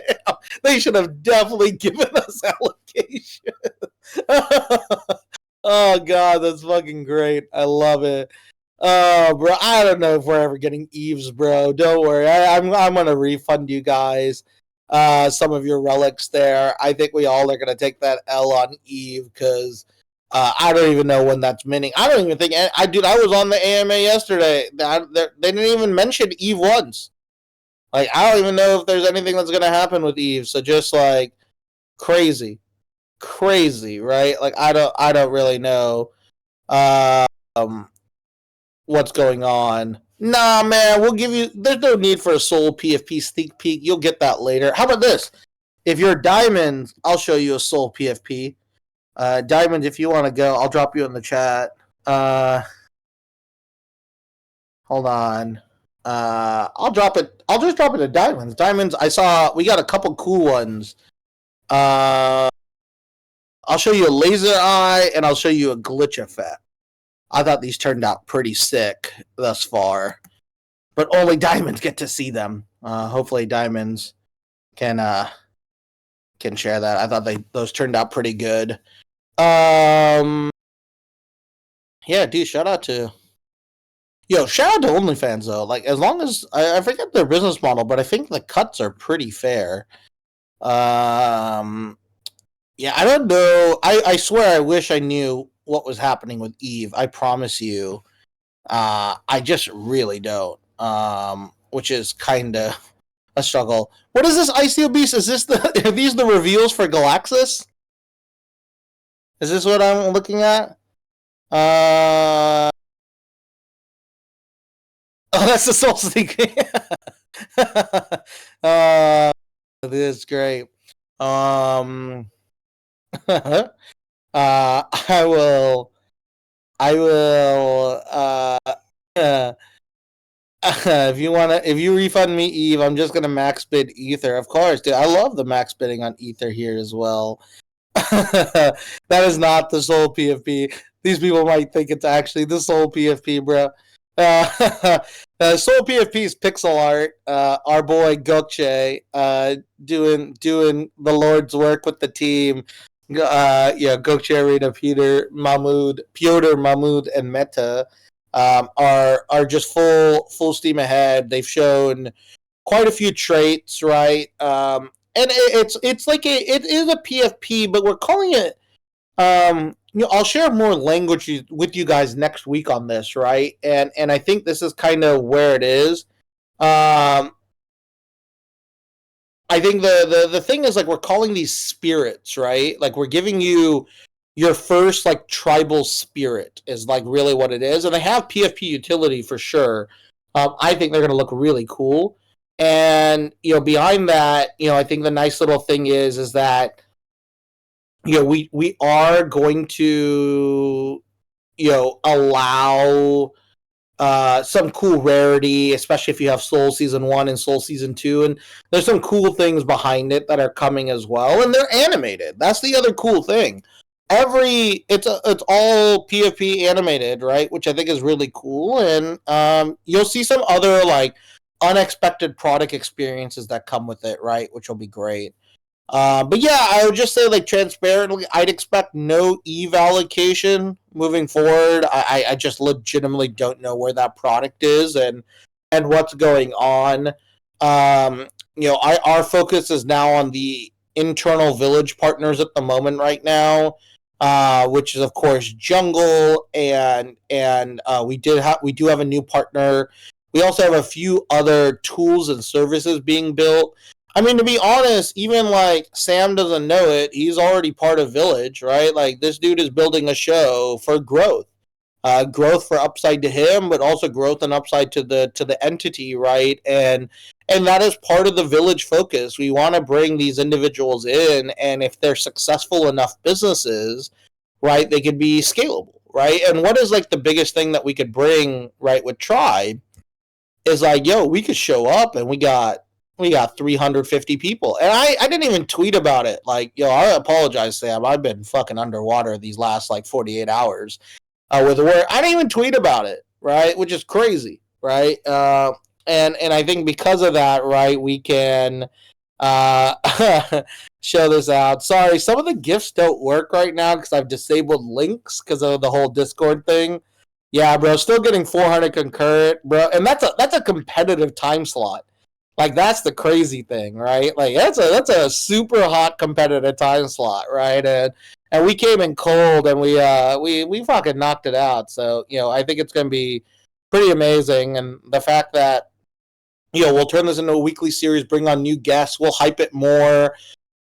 they should have definitely given us allocation. Oh god, that's fucking great. I love it. Oh, bro, I don't know if we're ever getting Eves, bro. Don't worry. I'm gonna refund you guys some of your relics there. I think we all are gonna take that L on Eve because I don't even know when that's minting. I don't even think I was on the AMA yesterday. They didn't even mention Eve once. Like, I don't even know if there's anything that's gonna happen with Eve. So just like crazy, right? Like, I don't really know what's going on. Nah, man, we'll give you. There's no need for a Soul PFP sneak peek. You'll get that later. How about this? If you're Diamond, I'll show you a Soul PFP. Diamond, if you want to go, I'll drop you in the chat. Hold on. I'll drop it. I'll just drop it to Diamonds. Diamonds, I saw we got a couple cool ones. I'll show you a laser eye and I'll show you a glitch effect. I thought these turned out pretty sick thus far, but only Diamonds get to see them. Hopefully, Diamonds can share that. I thought those turned out pretty good. Yeah, dude, shout out to OnlyFans though. Like, as long as I forget their business model, but I think the cuts are pretty fair. Yeah, I don't know. I swear, I wish I knew what was happening with Eve. I promise you, I just really don't. Which is kind of a struggle. What is this ICO Beast? Is this are these the reveals for Galaxis? Is this what I'm looking at? Oh, that's the Soul Sneak. This is great. I will. If you refund me Eve, I'm just gonna max bid Ether. Of course, dude. I love the max bidding on Ether here as well. That is not the Soul PFP. These people might think it's actually the Soul PFP, bro. Soul PFP's pixel art. Our boy Gokche doing the Lord's work with the team. Gokche Arena, Piotr Mahmoud, and Meta are just full steam ahead. They've shown quite a few traits, right? And it's like it is a PFP, but we're calling it. I'll share more language with you guys next week on this, right? And I think this is kind of where it is. I think the thing is, like, we're calling these spirits, right? Like, we're giving you your first, like, tribal spirit is, like, really what it is. And they have PFP utility for sure. I think they're going to look really cool. And, behind that, I think the nice little thing is that, we are going to, allow some cool rarity, especially if you have Soul Season 1 and Soul Season 2. And there's some cool things behind it that are coming as well. And they're animated. That's the other cool thing. It's all PFP animated, right? Which I think is really cool. And you'll see some other, like, unexpected product experiences that come with it, right? Which will be great. But yeah, I would just say, like, transparently, I'd expect no Eve allocation moving forward. I just legitimately don't know where that product is and what's going on. Our focus is now on the internal village partners at the moment right now, which is, of course, Jungle, and we do have a new partner. We also have a few other tools and services being built. I mean, to be honest, even, like, Sam doesn't know it. He's already part of Village, right? Like, this dude is building a show for growth. Growth for upside to him, but also growth and upside to the entity, right? And that is part of the Village focus. We want to bring these individuals in, and if they're successful enough businesses, right, they could be scalable, right? And what is, like, the biggest thing that we could bring, right, with Tribe is, like, we could show up and we got we got 350 people. And I didn't even tweet about it. Like, I apologize, Sam. I've been fucking underwater these last like 48 hours with work. I didn't even tweet about it, right? Which is crazy, right? And I think because of that, right, we can show this out. Sorry, some of the gifts don't work right now because I've disabled links because of the whole Discord thing. Yeah, bro, still getting 400 concurrent, bro, and that's a competitive time slot. Like that's the crazy thing, right? Like that's a super hot competitive time slot, right? And we came in cold and we fucking knocked it out. So I think it's gonna be pretty amazing, and the fact that we'll turn this into a weekly series, bring on new guests, we'll hype it more.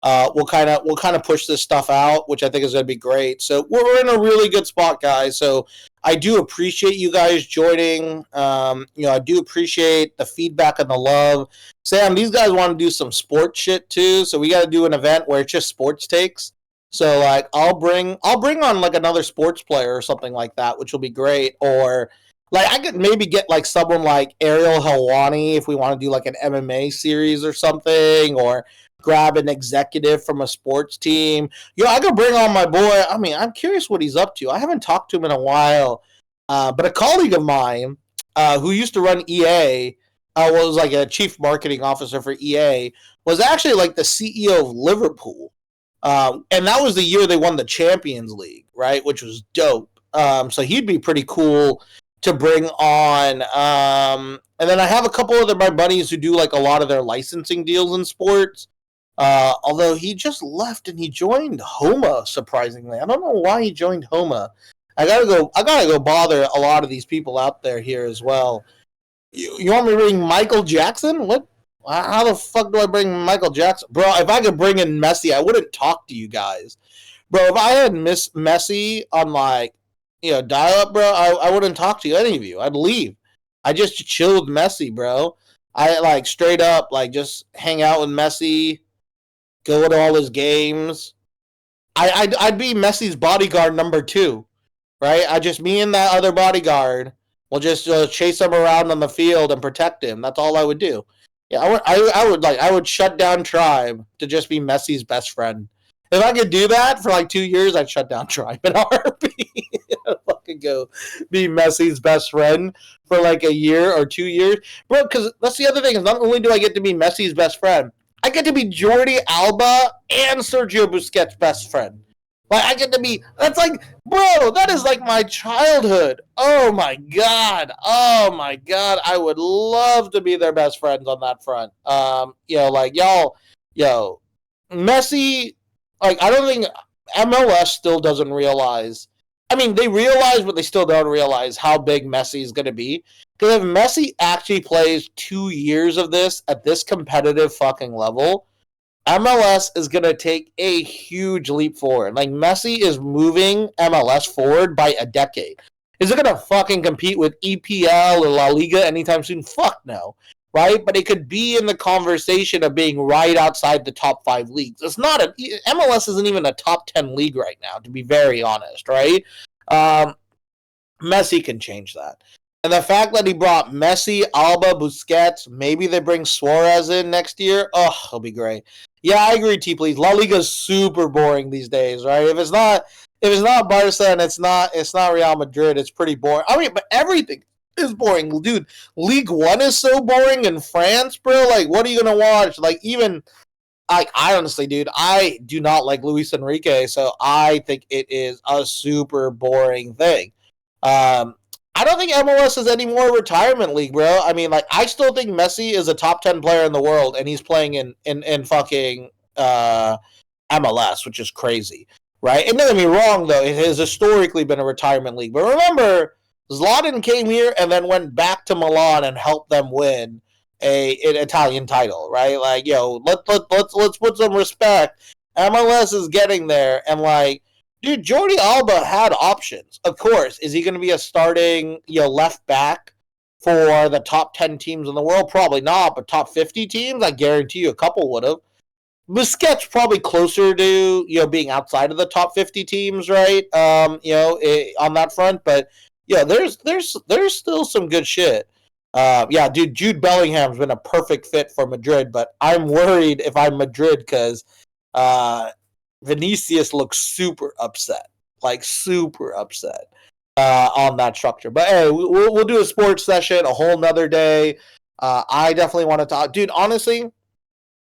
We'll kind of push this stuff out, which I think is going to be great. So we're in a really good spot, guys. So I do appreciate you guys joining. I do appreciate the feedback and the love. Sam, these guys want to do some sports shit too, so we got to do an event where it's just sports takes. So like I'll bring on like another sports player or something like that, which will be great. Or like I could maybe get like someone like Ariel Helwani if we want to do like an MMA series or something, or grab an executive from a sports team. I could bring on my boy. I mean, I'm curious what he's up to. I haven't talked to him in a while, but a colleague of mine who used to run EA, was like a chief marketing officer for EA, was actually like the CEO of Liverpool. And that was the year they won the Champions League, right? Which was dope. So he'd be pretty cool to bring on. And then I have a couple other my buddies who do like a lot of their licensing deals in sports. Although he just left and he joined Homa, surprisingly. I don't know why he joined Homa. I gotta go bother a lot of these people out there here as well. You want me to bring Michael Jackson? What? How the fuck do I bring Michael Jackson? Bro, if I could bring in Messi, I wouldn't talk to you guys. Bro, if I had Messi on like, dial up, bro, I wouldn't talk to any of you. I'd leave. I just chill with Messi, bro. I like straight up like just hang out with Messi, go to all his games. I'd be Messi's bodyguard number 2, right? Me and that other bodyguard will just chase him around on the field and protect him. That's all I would do. Yeah, I would shut down Tribe to just be Messi's best friend. If I could do that for like 2 years, I'd shut down Tribe in RP. I'd fucking go be Messi's best friend for like a year or 2 years, bro. Because that's the other thing is not only do I get to be Messi's best friend, I get to be Jordi Alba and Sergio Busquets' best friend. Like I get to be. That's like, bro. That is like my childhood. Oh my god. I would love to be their best friends on that front. Like y'all, Messi. Like I don't think MLS still doesn't realize. I mean, they realize, but they still don't realize how big Messi is going to be. Because if Messi actually plays 2 years of this at this competitive fucking level, MLS is going to take a huge leap forward. Like, Messi is moving MLS forward by a decade. Is it going to fucking compete with EPL or La Liga anytime soon? Fuck no. Right? But it could be in the conversation of being right outside the top 5 leagues. It's not MLS isn't even a top 10 league right now, to be very honest, right? Messi can change that. And the fact that he brought Messi, Alba, Busquets, maybe they bring Suarez in next year, it'll be great. Yeah, I agree, T-Please. La Liga is super boring these days, right? If it's not Barca and it's not Real Madrid, it's pretty boring. I mean, but everything is boring, dude. League One is so boring in France, bro. Like, what are you gonna watch? Like, even I honestly, dude, I do not like Luis Enrique, so I think it is a super boring thing. I don't think MLS is any more retirement league, bro. I mean, like, I still think Messi is a top 10 player in the world, and he's playing in fucking MLS, which is crazy, right? And don't get me wrong, though, it has historically been a retirement league. But remember, Zlatan came here and then went back to Milan and helped them win an Italian title, right? Like, let's put some respect. MLS is getting there, and like, dude, Jordi Alba had options. Of course, is he going to be a starting, left back for the top 10 teams in the world? Probably not, but top 50 teams, I guarantee you a couple would have. Busquets probably closer to, being outside of the top 50 teams, right? On that front, but there's still some good shit. Yeah, dude, Jude Bellingham's been a perfect fit for Madrid, but I'm worried if I'm Madrid because Vinicius looks super upset, like super upset on that structure. But hey, we'll do a sports session a whole nother day. I definitely want to talk, dude. Honestly,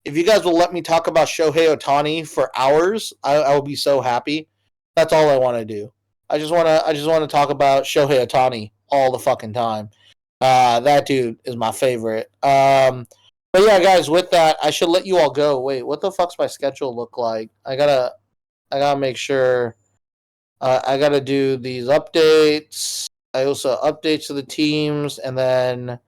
if you guys will let me talk about Shohei Ohtani for hours, I will be so happy. That's all I want to do. I just want to talk about Shohei Ohtani all the fucking time. That dude is my favorite. But yeah, guys, with that, I should let you all go. Wait, what the fuck's my schedule look like? I gotta make sure. I gotta do these updates. I also updates to the teams, and then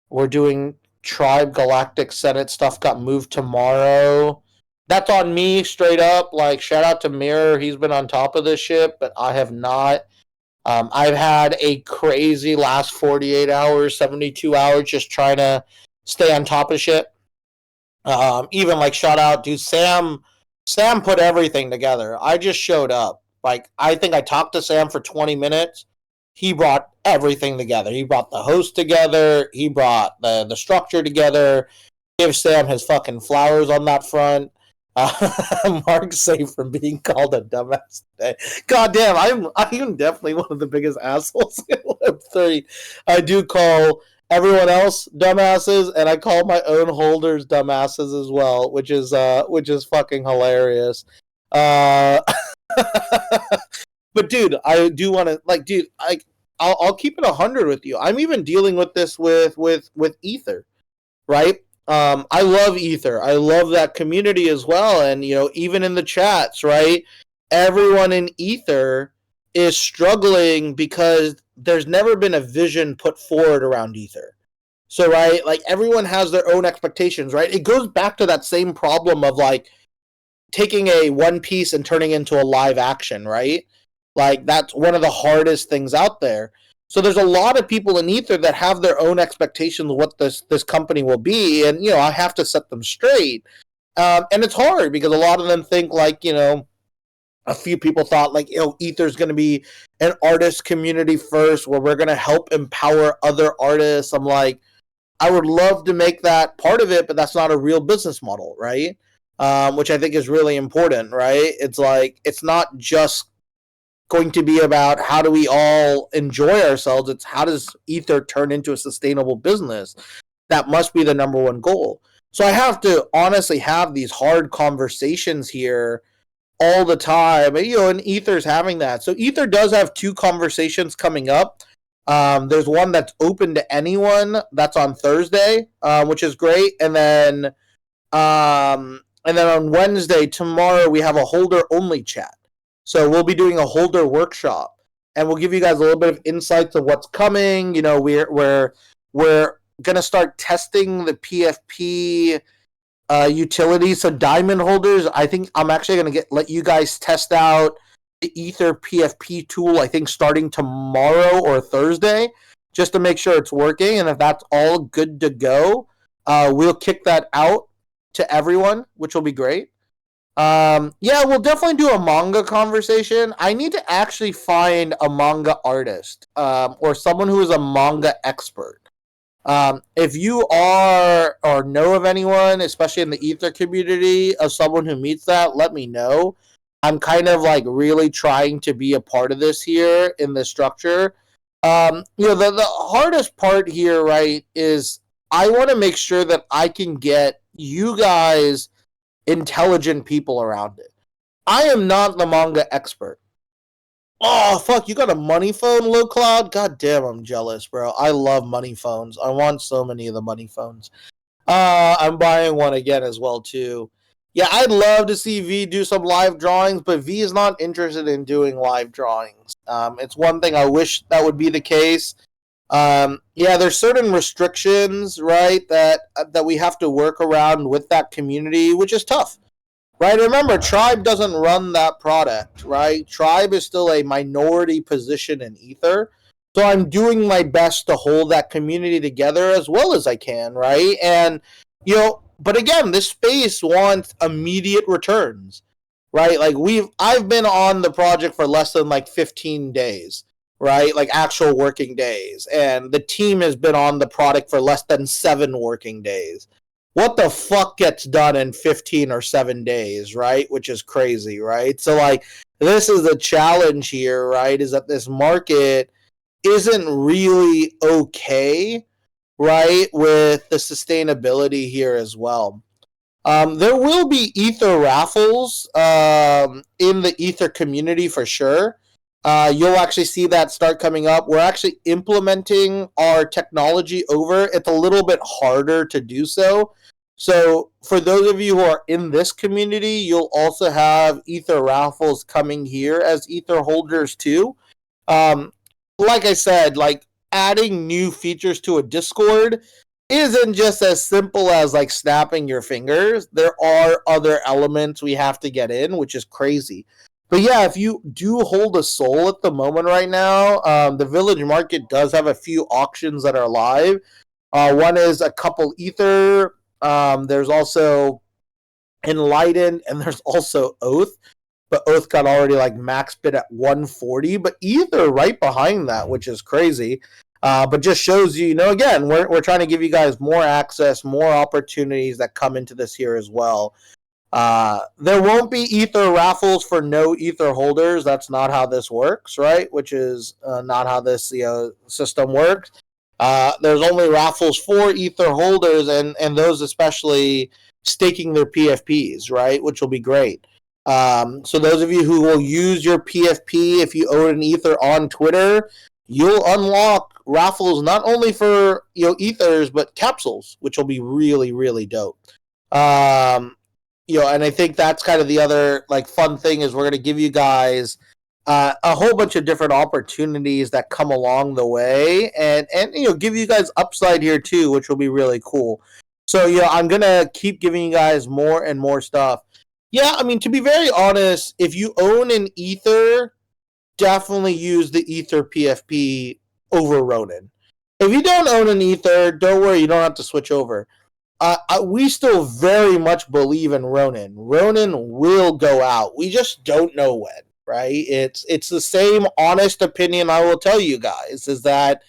we're doing Tribe Galactic Senate stuff. Got moved tomorrow. That's on me, straight up. Like, shout out to Mirror. He's been on top of this shit, but I have not. I've had a crazy last 48 hours, 72 hours, just trying to stay on top of shit. Even like shout out, dude, Sam put everything together. I just showed up. Like, I think I talked to Sam for 20 minutes. He brought everything together. He brought the host together. He brought the structure together. Give Sam his fucking flowers on that front. Mark's safe from being called a dumbass today. God damn, I'm definitely one of the biggest assholes in Web3. I do call everyone else dumbasses, and I call my own holders dumbasses as well, which is fucking hilarious. But dude, I do want to, like, dude, I'll keep it 100 with you. I'm even dealing with this with Ether, right? I love Ether. I love that community as well, and even in the chats, right? Everyone in Ether is struggling because there's never been a vision put forward around Ether. So, right, like, everyone has their own expectations, right? It goes back to that same problem of, like, taking a One Piece and turning into a live action, right? Like, that's one of the hardest things out there. So there's a lot of people in Ether that have their own expectations of what this company will be, and I have to set them straight. And it's hard because a lot of them think, like, a few people thought, like, Ether's going to be an artist community first, where we're going to help empower other artists. I'm like, I would love to make that part of it, but that's not a real business model, right? Which I think is really important, right? It's like, it's not just going to be about how do we all enjoy ourselves. It's how does Ether turn into a sustainable business? That must be the number one goal. So I have to honestly have these hard conversations here all the time. And Ether's having that. So Ether does have 2 conversations coming up. There's one that's open to anyone. That's on Thursday, which is great. And then on Wednesday, tomorrow, we have a holder only chat. So we'll be doing a holder workshop, and we'll give you guys a little bit of insights of what's coming. We're gonna start testing the PFP utility. So diamond holders, I think I'm actually gonna let you guys test out the Ether PFP tool. I think starting tomorrow or Thursday, just to make sure it's working. And if that's all good to go, we'll kick that out to everyone, which will be great. Yeah, we'll definitely do a manga conversation. I need to actually find a manga artist, or someone who is a manga expert. If you are or know of anyone, especially in the Ether community, of someone who meets that, let me know. I'm kind of like really trying to be a part of this here in this structure. The hardest part here, right, is I want to make sure that I can get you guys intelligent people around it. I am not the manga expert. Oh, fuck, you got a money phone, Low Cloud? God damn, I'm jealous, bro. I love money phones. I want so many of the money phones. I'm buying one again as well, too. Yeah, I'd love to see V do some live drawings, but V is not interested in doing live drawings. It's one thing I wish that would be the case. Yeah, there's certain restrictions, right, that we have to work around with that community, which is tough, right? Remember, Tribe doesn't run that product, right? Tribe is still a minority position in Ether, so I'm doing my best to hold that community together as well as I can, right? And but again, this space wants immediate returns, right? Like I've been on the project for less than like 15 days. right? Like actual working days. And the team has been on the product for less than 7 working days. What the fuck gets done in 15 or 7 days, right? Which is crazy, right? So, like, this is the challenge here, right? Is that this market isn't really okay, right? With the sustainability here as well. There will be Ether raffles in the Ether community for sure. You'll actually see that start coming up. We're actually implementing our technology over. It's a little bit harder to do so. So for those of you who are in this community, you'll also have Ether raffles coming here as Ether holders too. Um, like I said, like adding new features to a Discord isn't just as simple as like snapping your fingers. There are other elements we have to get in, which is crazy. But yeah, if you do hold a soul at the moment right now, the Village Market does have a few auctions that are live. One is a couple Ether. There's also Enlightened, and there's also Oath. But Oath got already like max bid at 140. But Ether right behind that, which is crazy. But just shows you, again, we're trying to give you guys more access, more opportunities that come into this here as well. There won't be Ether raffles for no Ether holders. That's not how this works, right? Which is not how this system works. There's only raffles for Ether holders, and those especially staking their PFPs, right? Which will be great. So those of you who will use your PFP if you own an Ether on Twitter, you'll unlock raffles not only for Ethers but capsules, which will be really, really dope. And I think that's kind of the other like fun thing is we're going to give you guys a whole bunch of different opportunities that come along the way, and give you guys upside here too, which will be really cool. So I'm gonna keep giving you guys more and more stuff. Yeah, I mean, to be very honest, if you own an Ether, definitely use the Ether PFP over Ronin. If you don't own an Ether, don't worry, you don't have to switch over. We still very much believe in Ronin. Ronin will go out. We just don't know when, right? It's the same honest opinion I will tell you guys, is that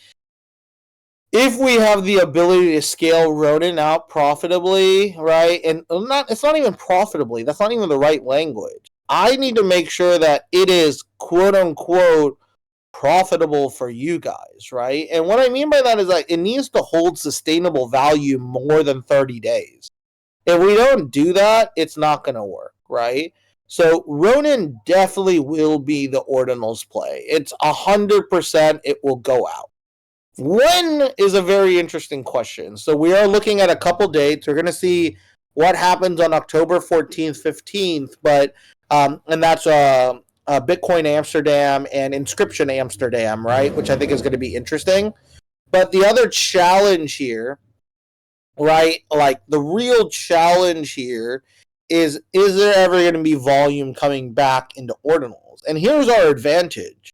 if we have the ability to scale Ronin out profitably, right? And it's not even profitably. That's not even the right language. I need to make sure that it is quote unquote profitable for you guys, right? And what I mean by that is like it needs to hold sustainable value more than 30 days. If we don't do that, it's not going to work, right? So Ronin definitely will be the ordinals play. It's 100% it will go out. When is a very interesting question. So we are looking at a couple dates. We're going to see what happens on October 14th, 15th, but and that's Bitcoin Amsterdam and Inscription Amsterdam, right? Which I think is going to be interesting. But the other challenge here, right? Like the real challenge here is there ever going to be volume coming back into ordinals? And here's our advantage.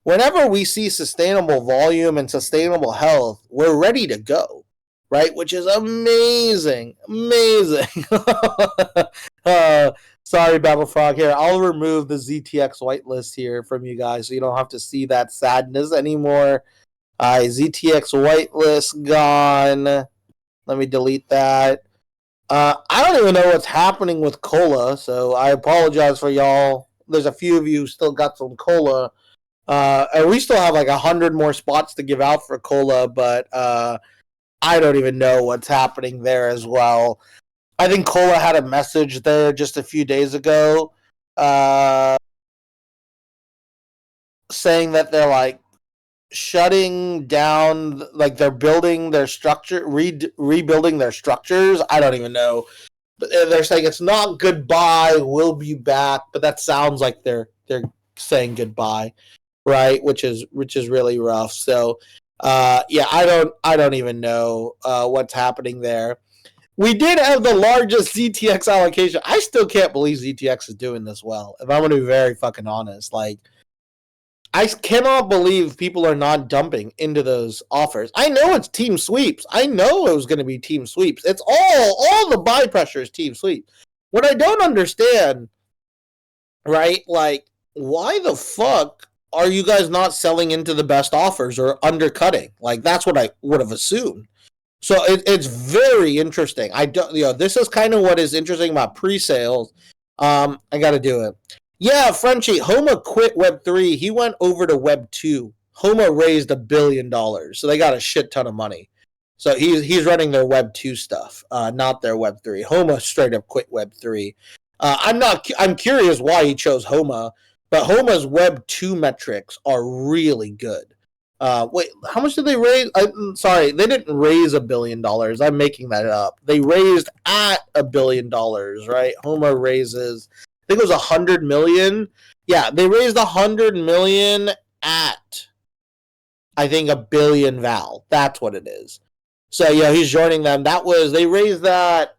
Whenever we see sustainable volume and sustainable health, we're ready to go, right? Which is amazing. Amazing. Sorry, Battlefrog. Here, I'll remove the ZTX whitelist here from you guys so you don't have to see that sadness anymore. ZTX whitelist gone. Let me delete that. I don't even know what's happening with Cola, so I apologize for y'all. There's a few of you who still got some Cola. And we still have like 100 more spots to give out for Cola, but I don't even know what's happening there as well. I think Cola had a message there just a few days ago saying that they're like shutting down, like they're building their structure, rebuilding their structures. I don't even know. But they're saying it's not goodbye, we'll be back, but that sounds like they're saying goodbye, right? Which is really rough. So I don't even know what's happening there. We did have the largest ZTX allocation. I still can't believe ZTX is doing this well. If I'm going to be very fucking honest, like I cannot believe people are not dumping into those offers. I know it's team sweeps. I know it was going to be team sweeps. It's all the buy pressure is team sweep. What I don't understand, right? Like, why the fuck are you guys not selling into the best offers or undercutting? Like, that's what I would have assumed. So it's very interesting. I don't, this is kind of what is interesting about pre-sales. I got to do it. Yeah, Frenchie, Homa quit Web3. He went over to Web2. Homa raised $1 billion, so they got a shit ton of money. So he's running their Web2 stuff, not their Web3. Homa straight up quit Web3. I'm curious why he chose Homa, but Homa's Web2 metrics are really good. Wait, how much did they raise? Sorry, they didn't raise $1 billion. I'm making that up. They raised at $1 billion, right? Homa raises, I think it was 100 million. Yeah, they raised 100 million at, I think, $1 billion Val. That's what it is. So yeah, he's joining them. They raised that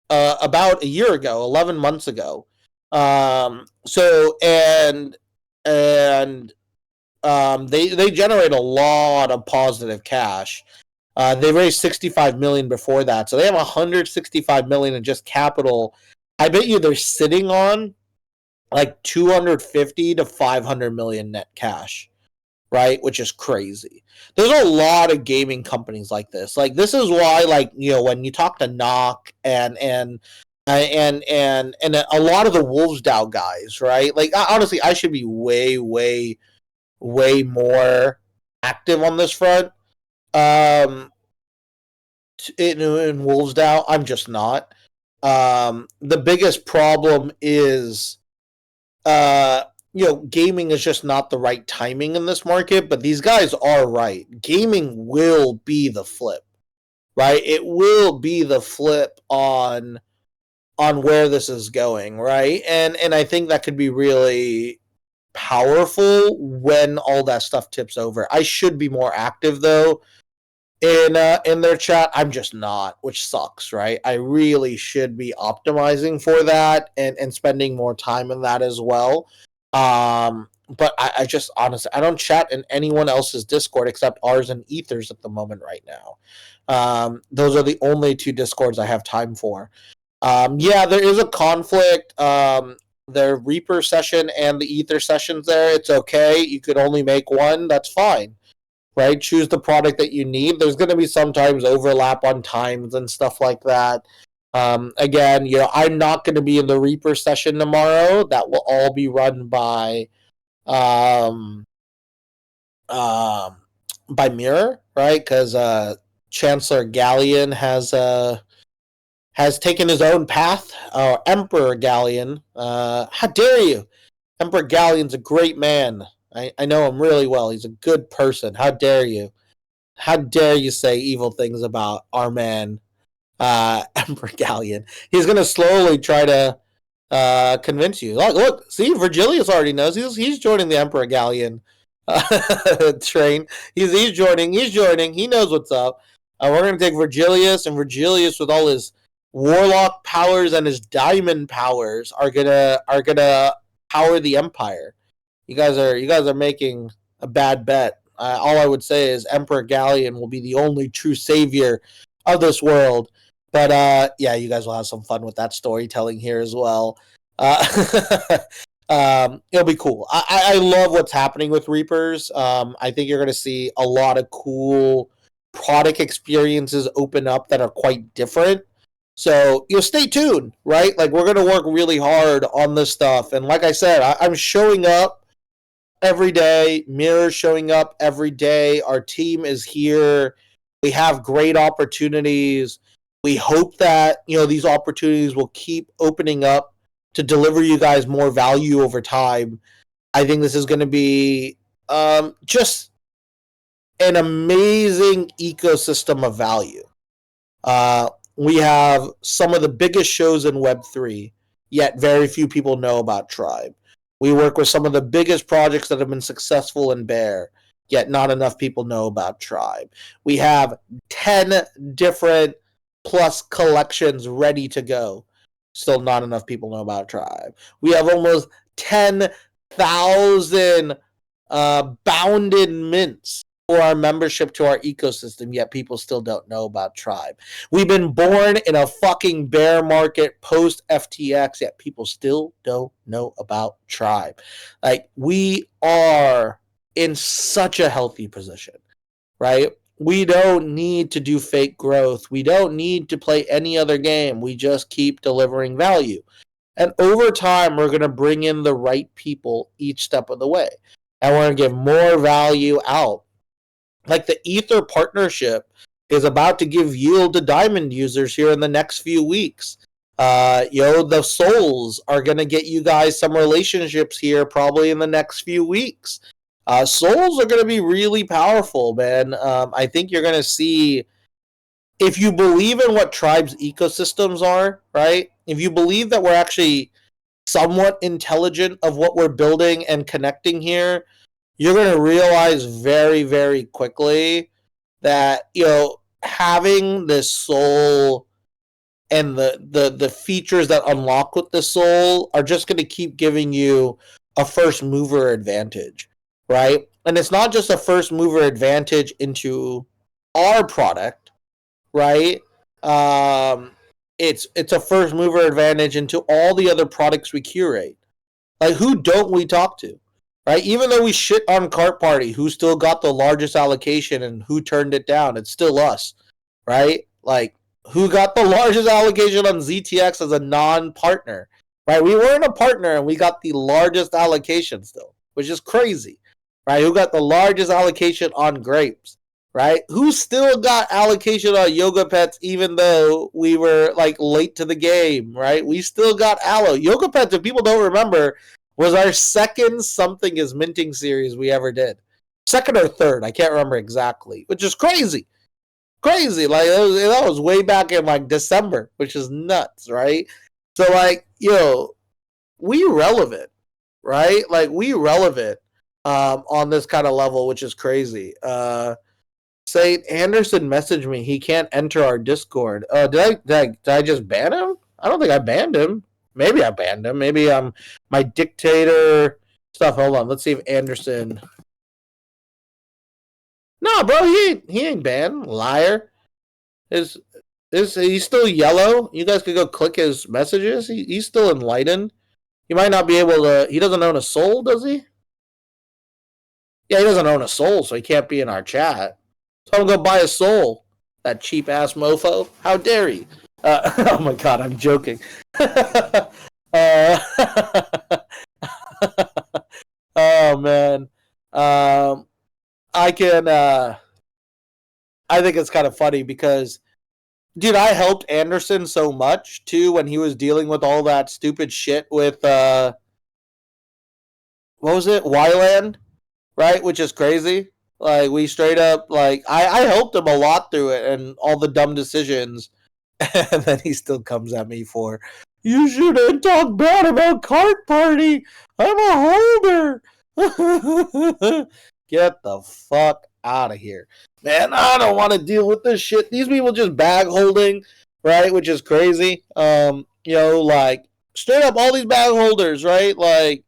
about a year ago, 11 months ago. So they generate a lot of positive cash. They raised 65 million before that, so they have 165 million in just capital. I bet you they're sitting on like 250 to 500 million net cash, right? Which is crazy. There's a lot of gaming companies like this. Like, this is why, like, when you talk to Knock and a lot of the Wolves DAO guys, right? Like, honestly, I should be way more active on this front. In Wolves DAO, I'm just not. The biggest problem is, gaming is just not the right timing in this market, but these guys are right. Gaming will be the flip, right? It will be the flip on where this is going, right? And I think that could be really powerful when all that stuff tips over. I should be more active though in their chat. I'm just not, which sucks, right? I really should be optimizing for that and spending more time in that as well. But I just honestly, I don't chat in anyone else's Discord except ours and Ethers at the moment right now. Those are the only two Discords I have time for. Yeah, there is a conflict. Their Reaper session and the Ether sessions there, it's okay. You could only make one. That's fine, right? Choose the product that you need. There's going to be sometimes overlap on times and stuff like that. Again, I'm not going to be in the Reaper session tomorrow. That will all be run by Mirror, right? Because Chancellor Galleon has taken his own path. Emperor Galleon, how dare you? Emperor Galleon's a great man. I know him really well. He's a good person. How dare you? How dare you say evil things about our man, Emperor Galleon? He's going to slowly try to convince you. Look, see, Virgilius already knows. He's joining the Emperor Galleon train. He's joining. He knows what's up. We're going to take Virgilius, and Virgilius with all his warlock powers and his diamond powers are gonna power the empire. You guys are making a bad bet. All I would say is Emperor Galleon will be the only true savior of this world. But yeah, you guys will have some fun with that storytelling here as well. It'll be cool. I love what's happening with Reapers. I think you're going to see a lot of cool product experiences open up that are quite different. So stay tuned, right? Like, we're going to work really hard on this stuff. And like I said, I'm showing up every day. Mirror's showing up every day. Our team is here. We have great opportunities. We hope that, these opportunities will keep opening up to deliver you guys more value over time. I think this is going to be just an amazing ecosystem of value. We have some of the biggest shows in Web3, yet very few people know about Tribe. We work with some of the biggest projects that have been successful in Bear, yet not enough people know about Tribe. We have 10 different plus collections ready to go. Still not enough people know about Tribe. We have almost 10,000 bounded mints for our membership to our ecosystem, yet people still don't know about Tribe. We've been born in a fucking bear market post FTX, yet people still don't know about Tribe. Like, we are in such a healthy position, right? We don't need to do fake growth. We don't need to play any other game. We just keep delivering value. And over time, we're going to bring in the right people each step of the way. And we're going to give more value out. Like the Ether partnership is about to give yield to Diamond users here in the next few weeks. The souls are going to get you guys some relationships here probably in the next few weeks. Souls are going to be really powerful, man. I think you're going to see, if you believe in what Tribe's ecosystems are, right? If you believe that we're actually somewhat intelligent of what we're building and connecting here, you're going to realize very, very quickly that, having this soul and the features that unlock with the soul are just going to keep giving you a first mover advantage, right? And it's not just a first mover advantage into our product, right? It's a first mover advantage into all the other products we curate. Like, who don't we talk to? Right? Even though we shit on Cart Party, who still got the largest allocation and who turned it down, it's still us, right? Like, who got the largest allocation on ZTX as a non-partner, right? We weren't a partner and we got the largest allocation still, which is crazy, right? Who got the largest allocation on Grapes, right? Who still got allocation on Yoga Pets even though we were like late to the game, right? We still got allo. Yoga Pets, if people don't remember, was our second something is minting series we ever did. Second or third, I can't remember exactly, which is crazy. Crazy. Like, that was way back in like December, which is nuts, right? So, like, we relevant, right? Like, we relevant on this kind of level, which is crazy. Saint Anderson messaged me. He can't enter our Discord. Did I just ban him? I don't think I banned him. Maybe I banned him. Maybe my dictator stuff. Hold on. Let's see if Anderson. No, bro, he ain't banned. Liar. Is he's still yellow? You guys could go click his messages. He's still enlightened. He might not be able to. He doesn't own a soul, does he? Yeah, he doesn't own a soul, so he can't be in our chat. Tell him to go buy a soul. That cheap ass mofo. How dare he? Oh my god, I'm joking. Oh man. I think it's kind of funny because, dude, I helped Anderson so much too when he was dealing with all that stupid shit with what was it? Wyland, right? Which is crazy. Like, we straight up, like, I helped him a lot through it and all the dumb decisions. And then he still comes at me for, you shouldn't talk bad about Cart Party. I'm a holder. Get the fuck out of here. Man, I don't want to deal with this shit. These people just bag holding, right? Which is crazy. Like, straight up all these bag holders, right? Like,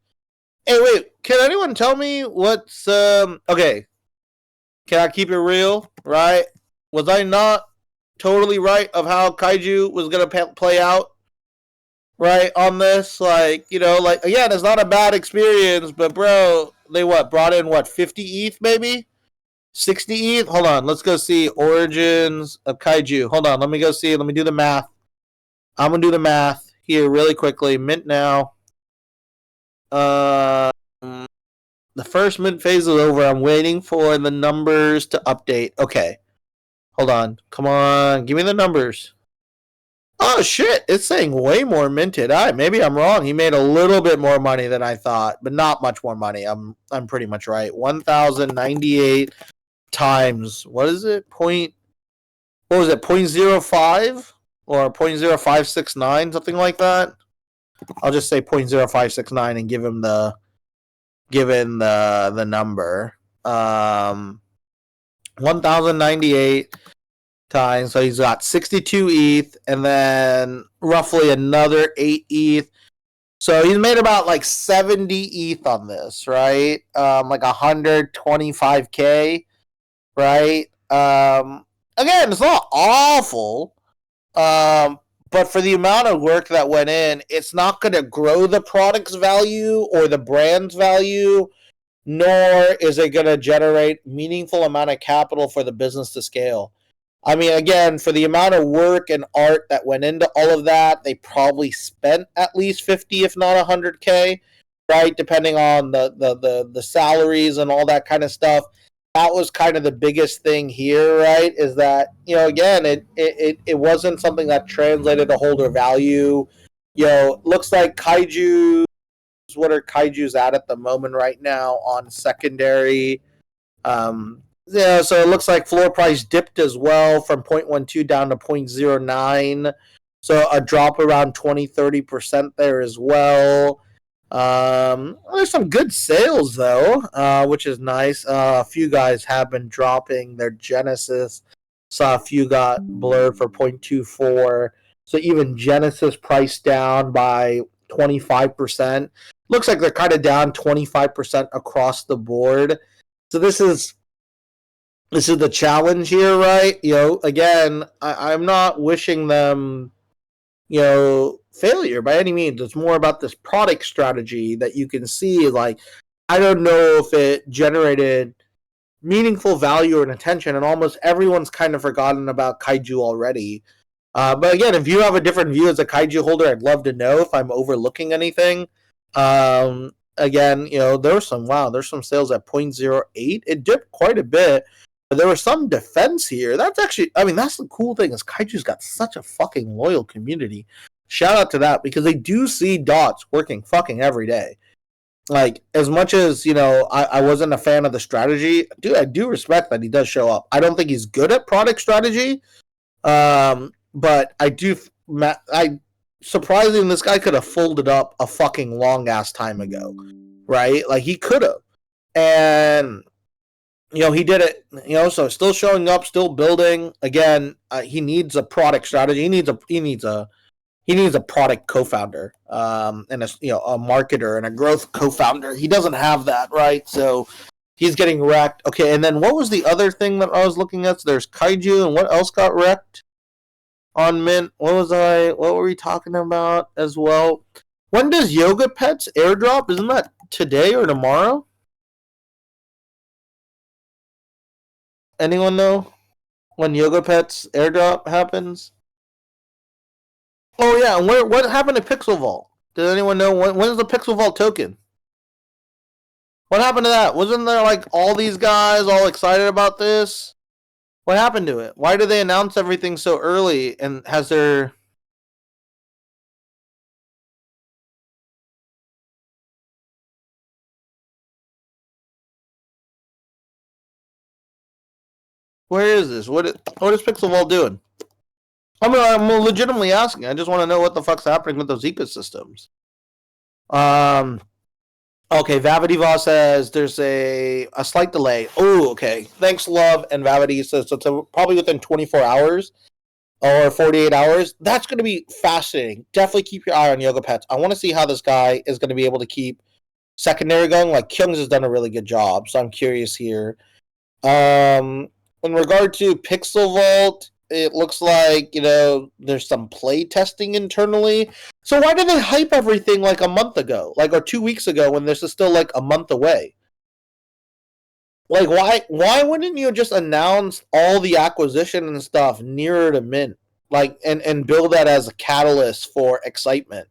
hey, wait, can anyone tell me what's, okay. Can I keep it real, right? Was I not totally right of how Kaiju was going to play out, right, on this? Like, again, it's not a bad experience, but, bro, they brought in, 50 ETH, maybe? 60 ETH? Hold on, let's go see Origins of Kaiju. Hold on, let me go see, let me do the math. I'm going to do the math here really quickly. Mint now. The first mint phase is over. I'm waiting for the numbers to update. Okay. Hold on. Come on. Give me the numbers. Oh, shit. It's saying way more minted. Maybe I'm wrong. He made a little bit more money than I thought, but not much more money. I'm pretty much right. 1,098 times. What is it? What was it? 0.05 or 0.0569, something like that. I'll just say 0.0569 and give him the number. 1,098 times, so he's got 62 ETH and then roughly another 8 ETH. So he's made about like 70 ETH on this, right? Like 125K. right? Again, it's not awful, but for the amount of work that went in, it's not going to grow the product's value or the brand's value, nor is it going to generate meaningful amount of capital for the business to scale. I mean, again, for the amount of work and art that went into all of that, they probably spent at least 50, if not 100K, right? Depending on the salaries and all that kind of stuff. That was kind of the biggest thing here, right? Is that, again, it wasn't something that translated to holder value. Looks like Kaiju, what are Kaiju's at the moment right now on secondary? Yeah, so it looks like floor price dipped as well from 0.12 down to 0.09. So a drop around 20-30% there as well. There's some good sales though, which is nice. A few guys have been dropping their Genesis. Saw a few got blurred for 0.24. So even Genesis priced down by 25%. Looks like they're kind of down 25% across the board. So this is the challenge here, right? Again, I'm not wishing them, failure by any means. It's more about this product strategy that you can see. Like, I don't know if it generated meaningful value and attention, and almost everyone's kind of forgotten about Kaiju already. But again, if you have a different view as a Kaiju holder, I'd love to know if I'm overlooking anything. Again, there's some sales at 0.08. It dipped quite a bit. But there was some defense here. That's actually, that's the cool thing is Kaiju's got such a fucking loyal community. Shout out to that because they do see Dots working fucking every day. Like, as much as, I wasn't a fan of the strategy, dude, I do respect that he does show up. I don't think he's good at product strategy, but surprisingly, this guy could have folded up a fucking long-ass time ago, right? Like, he could have. And he did it, so still showing up, still building. Again, he needs a product strategy. He needs a product co-founder, and a marketer and a growth co-founder. He doesn't have that, right? So he's getting wrecked. Okay, and then what was the other thing that I was looking at? So there's Kaiju, and what else got wrecked on Mint? What were we talking about as well? When does Yoga Pets airdrop? Isn't that today or tomorrow? Anyone know when Yoga Pets airdrop happens? Oh yeah, and what happened to Pixel Vault? Does anyone know when's the Pixel Vault token? What happened to that? Wasn't there like all these guys all excited about this? What happened to it? Why did they announce everything so early? And has there... Where is this? What is Pixel Vault doing? I'm legitimately asking. I just want to know what the fuck's happening with those ecosystems. Okay, Vavadiva says there's a slight delay. Oh, okay. Thanks, Love, and Vavadi says it's probably within 24 hours or 48 hours. That's going to be fascinating. Definitely keep your eye on Yoga Pets. I want to see how this guy is going to be able to keep secondary going. Like, Kyung's has done a really good job, so I'm curious here. In regard to Pixel Vault, it looks like, there's some play testing internally. So why did they hype everything like a month ago? Or 2 weeks ago when this is still like a month away? Like, why wouldn't you just announce all the acquisition and stuff nearer to Mint? Like, and build that as a catalyst for excitement?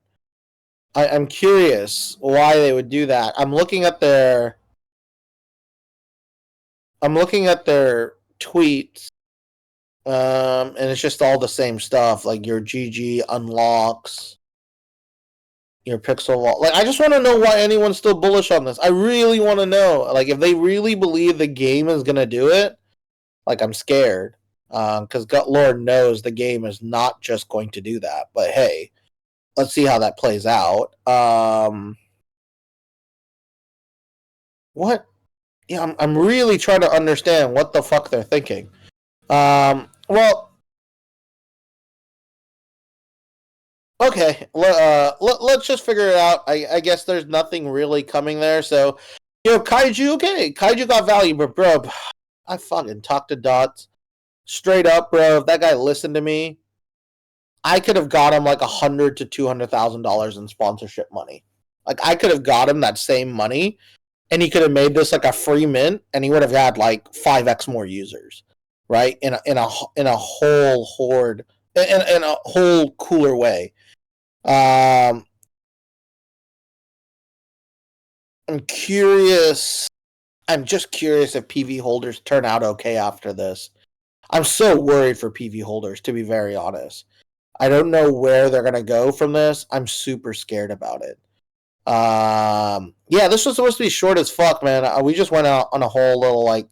I'm curious why they would do that. I'm looking at their tweets, and it's just all the same stuff, like your GG unlocks, your Pixel Vault. Like, I just want to know why anyone's still bullish on this. I really want to know, like, if they really believe the game is gonna do it. Like, I'm scared, because Lord knows the game is not just going to do that. But hey, let's see how that plays out. What? Yeah, I'm really trying to understand what the fuck they're thinking. Well, okay. Let's just figure it out. I guess there's nothing really coming there. So, Kaiju, okay. Kaiju got value, but bro, I fucking talked to Dots. Straight up, bro, if that guy listened to me, I could have got him like $100,000 to $200,000 in sponsorship money. Like I could have got him that same money, and he could have made this like a free mint, and he would have had like 5x more users, right? In a whole horde, in a whole cooler way. I'm curious. I'm just curious if PV holders turn out okay after this. I'm so worried for PV holders, to be very honest. I don't know where they're gonna go from this. I'm super scared about it. Yeah, this was supposed to be short as fuck, man. We just went out on a whole little like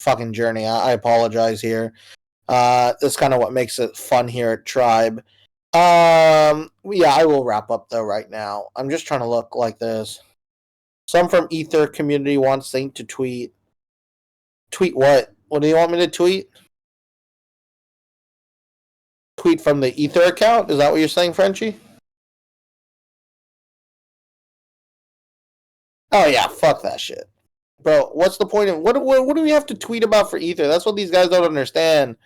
fucking journey. I apologize here. That's kind of what makes it fun here at Tribe. Yeah, I will wrap up though right now. I'm just trying to look like this. Some from Ether community wants Saint to tweet. Tweet what? What do you want me to tweet? Tweet from the Ether account? Is that what you're saying, Frenchie? Oh yeah, fuck that shit, bro. What's the point of what do we have to tweet about for Ether? That's what these guys don't understand,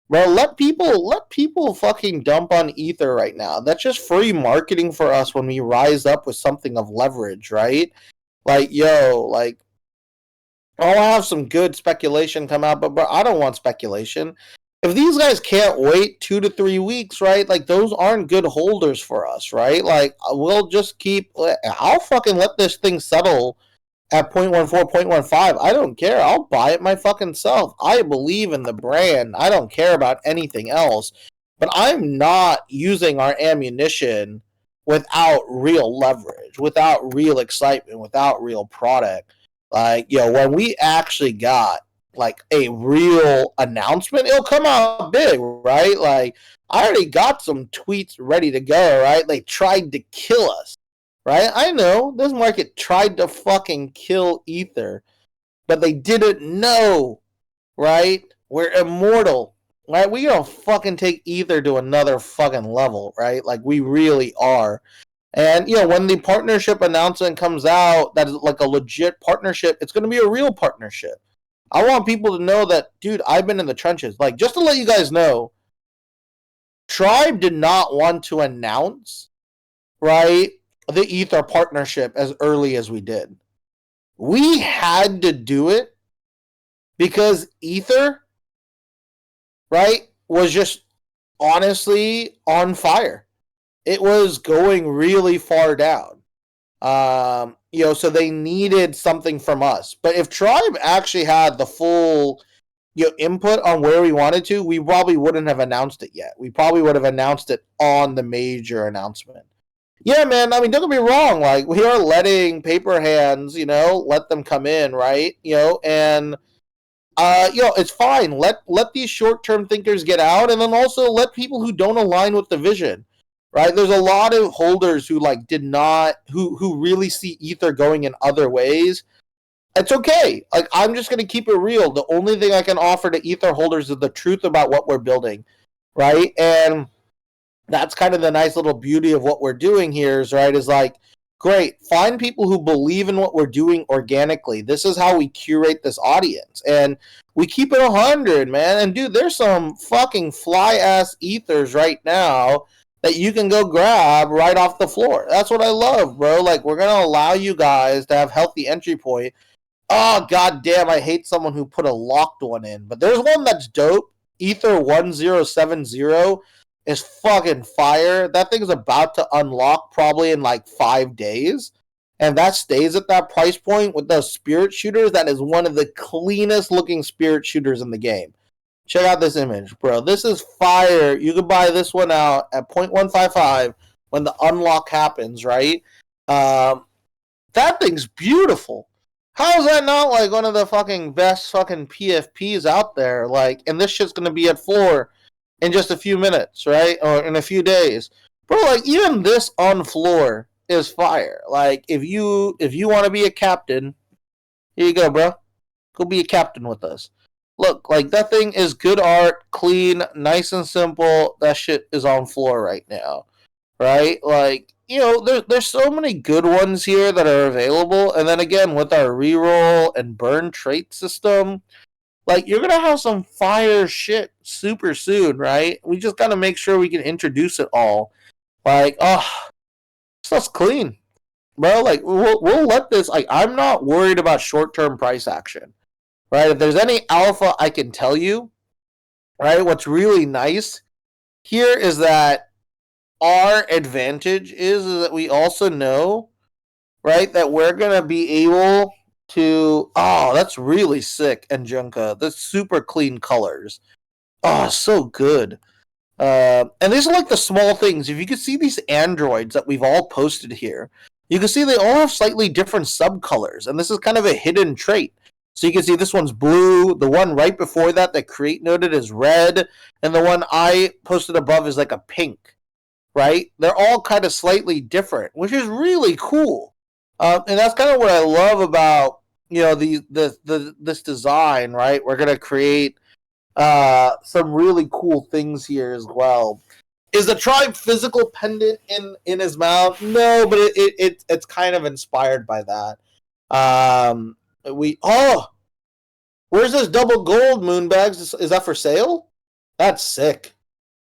bro. Let people fucking dump on Ether right now. That's just free marketing for us when we rise up with something of leverage, right? Like yo, like I'll have some good speculation come out, but I don't want speculation. If these guys can't wait 2 to 3 weeks, right? Like those aren't good holders for us, right? Like we'll just keep. I'll fucking let this thing settle at 0.14, 0.15. I don't care. I'll buy it my fucking self. I believe in the brand. I don't care about anything else. But I'm not using our ammunition without real leverage, without real excitement, without real product. Like, when we actually got like a real announcement, it'll come out big, right? Like, I already got some tweets ready to go, right? They tried to kill us, right? I know this market tried to fucking kill Ether, but they didn't know, right? We're immortal, right? We gonna fucking take Ether to another fucking level, right? Like, we really are. And, when the partnership announcement comes out, that is like a legit partnership, it's going to be a real partnership. I want people to know that, dude, I've been in the trenches. Like, just to let you guys know, Tribe did not want to announce, right, the Ether partnership as early as we did. We had to do it because Ether, right, was just honestly on fire. It was going really far down. So they needed something from us. But if Tribe actually had the full input on where we wanted to, we probably wouldn't have announced it yet. We probably would have announced it on the major announcement. Yeah, man, I mean, don't get me wrong. Like, we are letting paper hands, let them come in, right? And it's fine. Let these short-term thinkers get out, and then also let people who don't align with the vision. Right, there's a lot of holders who who really see Ether going in other ways. It's okay. Like, I'm just gonna keep it real. The only thing I can offer to Ether holders is the truth about what we're building, right? And that's kind of the nice little beauty of what we're doing here. Is like, great. Find people who believe in what we're doing organically. This is how we curate this audience, and we keep it 100, man. And dude, there's some fucking fly ass Ethers right now that you can go grab right off the floor. That's what I love, bro. Like, we're going to allow you guys to have healthy entry point. Oh, goddamn, I hate someone who put a locked one in. But there's one that's dope. Ether 1070 is fucking fire. That thing's about to unlock probably in like 5 days. And that stays at that price point with those spirit shooters. That is one of the cleanest looking spirit shooters in the game. Check out this image, bro. This is fire. You can buy this one out at 0.155 when the unlock happens, right? That thing's beautiful. How is that not like one of the fucking best fucking PFPs out there? Like, and this shit's gonna be at floor in just a few minutes, right? Or in a few days. Bro, like, even this on floor is fire. Like, if you want to be a captain, here you go, bro. Go be a captain with us. Look, like, that thing is good art, clean, nice and simple. That shit is on floor right now, right? Like, there's so many good ones here that are available. And then again, with our reroll and burn trait system, Like, you're gonna have some fire shit super soon, right? We just gotta make sure we can introduce it all. Like, oh, stuff's clean, bro. Like, we'll let this. Like, I'm not worried about short term price action, right? If there's any alpha I can tell you, right? What's really nice here is that our advantage is that we also know, right, that we're gonna be able to. Oh, that's really sick, Anjunka. That's super clean colors. Oh, so good. And these are like the small things. If you can see these androids that we've all posted here, you can see they all have slightly different subcolors, and this is kind of a hidden trait. So you can see this one's blue, the one right before that that Create noted is red, and the one I posted above is like a pink, right? They're all kind of slightly different, which is really cool. And that's kind of what I love about, this design, right? We're gonna create some really cool things here as well. Is the tribe physical pendant in his mouth? No, but it's kind of inspired by that. We where's this double gold Moonbags? Is that for sale? That's sick.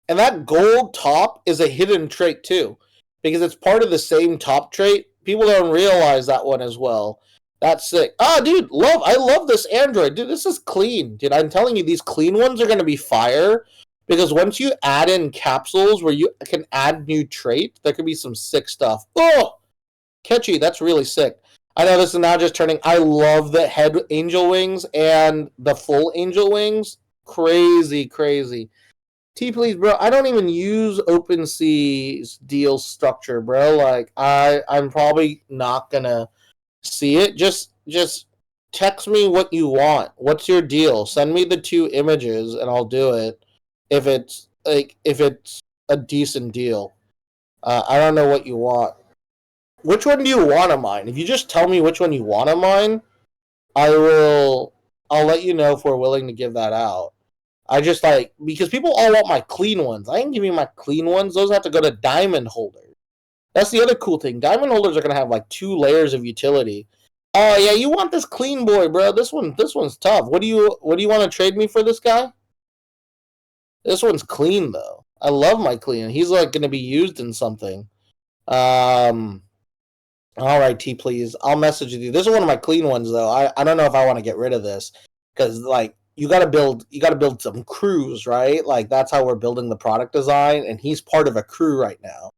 And that gold top is a hidden trait too, because it's part of the same top trait. People don't realize that one as well. That's sick. Ah, dude, I love this Android. Dude, this is clean. Dude, I'm telling you, these clean ones are gonna be fire. Because once you add in capsules where you can add new traits, there could be some sick stuff. Oh, catchy. That's really sick. I know this is now just turning. I love the head angel wings and the full angel wings. Crazy, crazy. T, please, bro. I don't even use OpenSea's deal structure, bro. Like, I'm probably not gonna see it. Just text me what you want. What's your deal? Send me the 2 images and I'll do it. If it's a decent deal. I don't know what you want. Which one do you want to mine? If you just tell me which one you want to mine, I'll let you know if we're willing to give that out. I just because people all want my clean ones. I ain't giving you my clean ones. Those have to go to diamond holders. That's the other cool thing. Diamond holders are gonna have like 2 layers of utility. Oh yeah, you want this clean boy, bro. This one's tough. What do you want to trade me for this guy? This one's clean though. I love my clean. He's like gonna be used in something. All right, T, please. I'll message you. This is one of my clean ones though. I don't know if I want to get rid of this because like you got to build some crews, right? Like that's how we're building the product design, and he's part of a crew right now.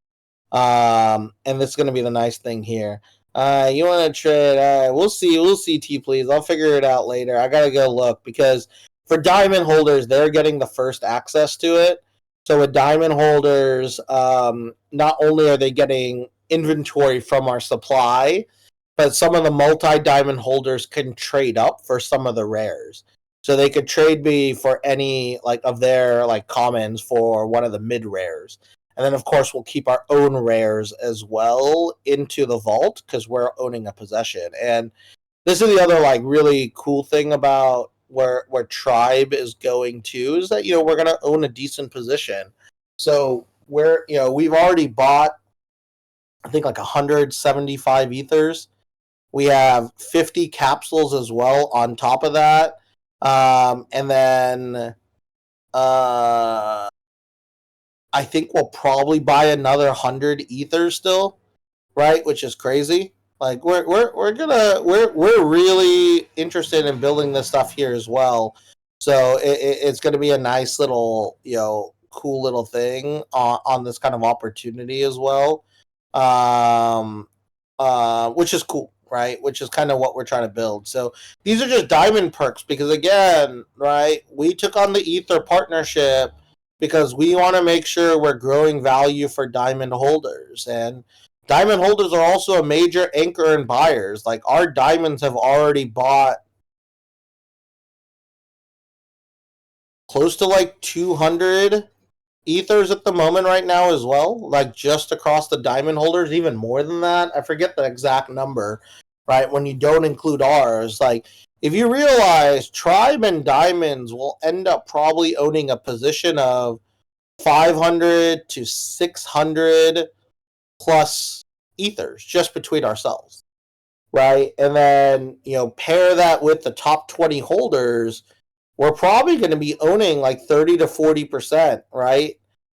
And this is gonna be the nice thing here. You want to trade? We'll see. We'll see, T, please. I'll figure it out later. I gotta go look because for diamond holders, they're getting the first access to it. So with diamond holders, not only are they getting inventory from our supply, but some of the multi-diamond holders can trade up for some of the rares. So they could trade me for any like of their like commons for one of the mid rares. And then of course we'll keep our own rares as well into the vault because we're owning a possession. And this is the other like really cool thing about where Tribe is going to is that we're gonna own a decent position. So we've already bought I think like 175 ethers. We have 50 capsules as well on top of that. And then I think we'll probably buy another 100 ethers still, right? Which is crazy. Like we're really interested in building this stuff here as well. So it's going to be a nice little cool little thing on this kind of opportunity as well. Which is cool, right? Which is kind of what we're trying to build. So these are just diamond perks because again, right? We took on the Ether partnership because we want to make sure we're growing value for diamond holders. And diamond holders are also a major anchor in buyers. Like our diamonds have already bought close to like 200 ethers at the moment right now as well, like just across the diamond holders, even more than that. I forget the exact number, right? When you don't include ours, like if you realize Tribe and Diamonds will end up probably owning a position of 500 to 600 plus ethers just between ourselves, right? And then pair that with the top 20 holders, we're probably going to be owning like 30 to 40%, right?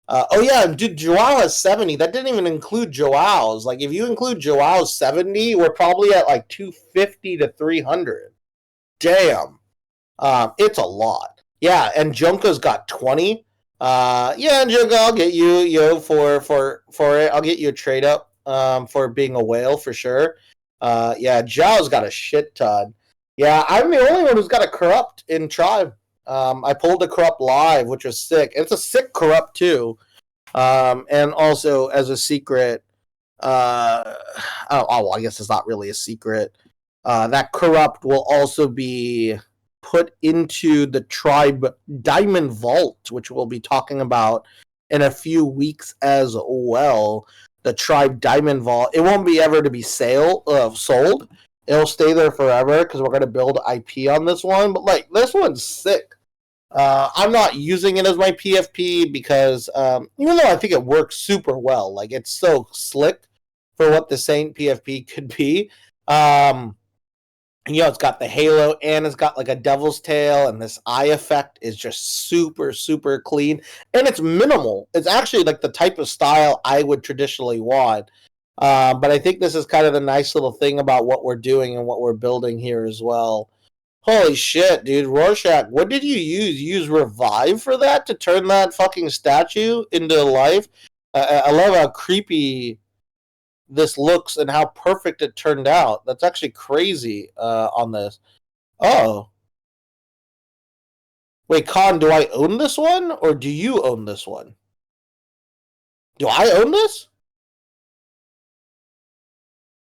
Oh yeah, dude, Joao has 70. That didn't even include Joao's. Like if you include Joao's 70, we're probably at like 250 to 300. Damn. It's a lot. Yeah, and Junko's got 20. Yeah, Junko, I'll get you for it. I'll get you a trade up for being a whale for sure. Yeah, Zhao's got a shit ton. Yeah, I'm the only one who's got a corrupt in Tribe. I pulled a corrupt live, which was sick. It's a sick corrupt too. And also as a secret, well, I guess it's not really a secret. That corrupt will also be put into the Tribe Diamond Vault, which we'll be talking about in a few weeks as well. The Tribe Diamond Vault. It won't be ever to be sold. It'll stay there forever because we're going to build IP on this one. But like this one's sick. I'm not using it as my PFP because even though I think it works super well, like it's so slick for what the Saint PFP could be. It's got the halo and it's got like a devil's tail, and this eye effect is just super, super clean. And it's minimal. It's actually like the type of style I would traditionally want. But I think this is kind of the nice little thing about what we're doing and what we're building here as well. Holy shit, dude. Rorschach, what did you use? You use Revive for that to turn that fucking statue into life? I love how creepy this looks and how perfect it turned out. That's actually crazy on this. Oh. Wait, Khan, do I own this one? Or do you own this one? Do I own this?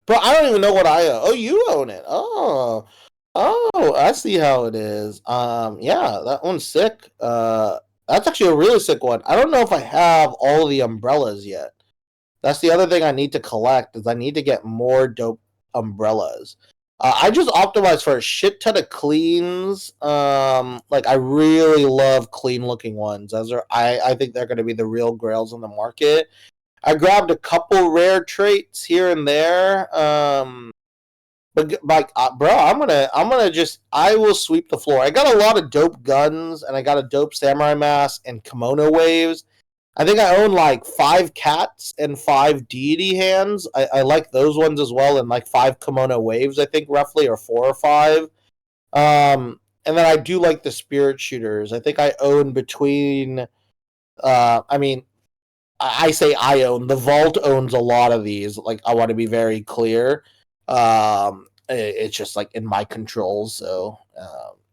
Bro, I don't even know what I own. Oh, you own it. Oh, I see how it is. Yeah, that one's sick. That's actually a really sick one. I don't know if I have all the umbrellas yet. That's the other thing I need to collect is I need to get more dope umbrellas. I just optimized for a shit ton of cleans. Like I really love clean looking ones. I think they're going to be the real grails in the market. I grabbed a couple rare traits here and there. But like, bro, I will sweep the floor. I got a lot of dope guns, and I got a dope samurai mask and kimono waves. I think I own like 5 cats and 5 deity hands. I like those ones as well, and like 5 kimono waves, I think roughly, or 4 or 5. And then I do like the spirit shooters. I think I own between. I say I own. The Vault owns a lot of these. Like I want to be very clear. It's just like in my control. So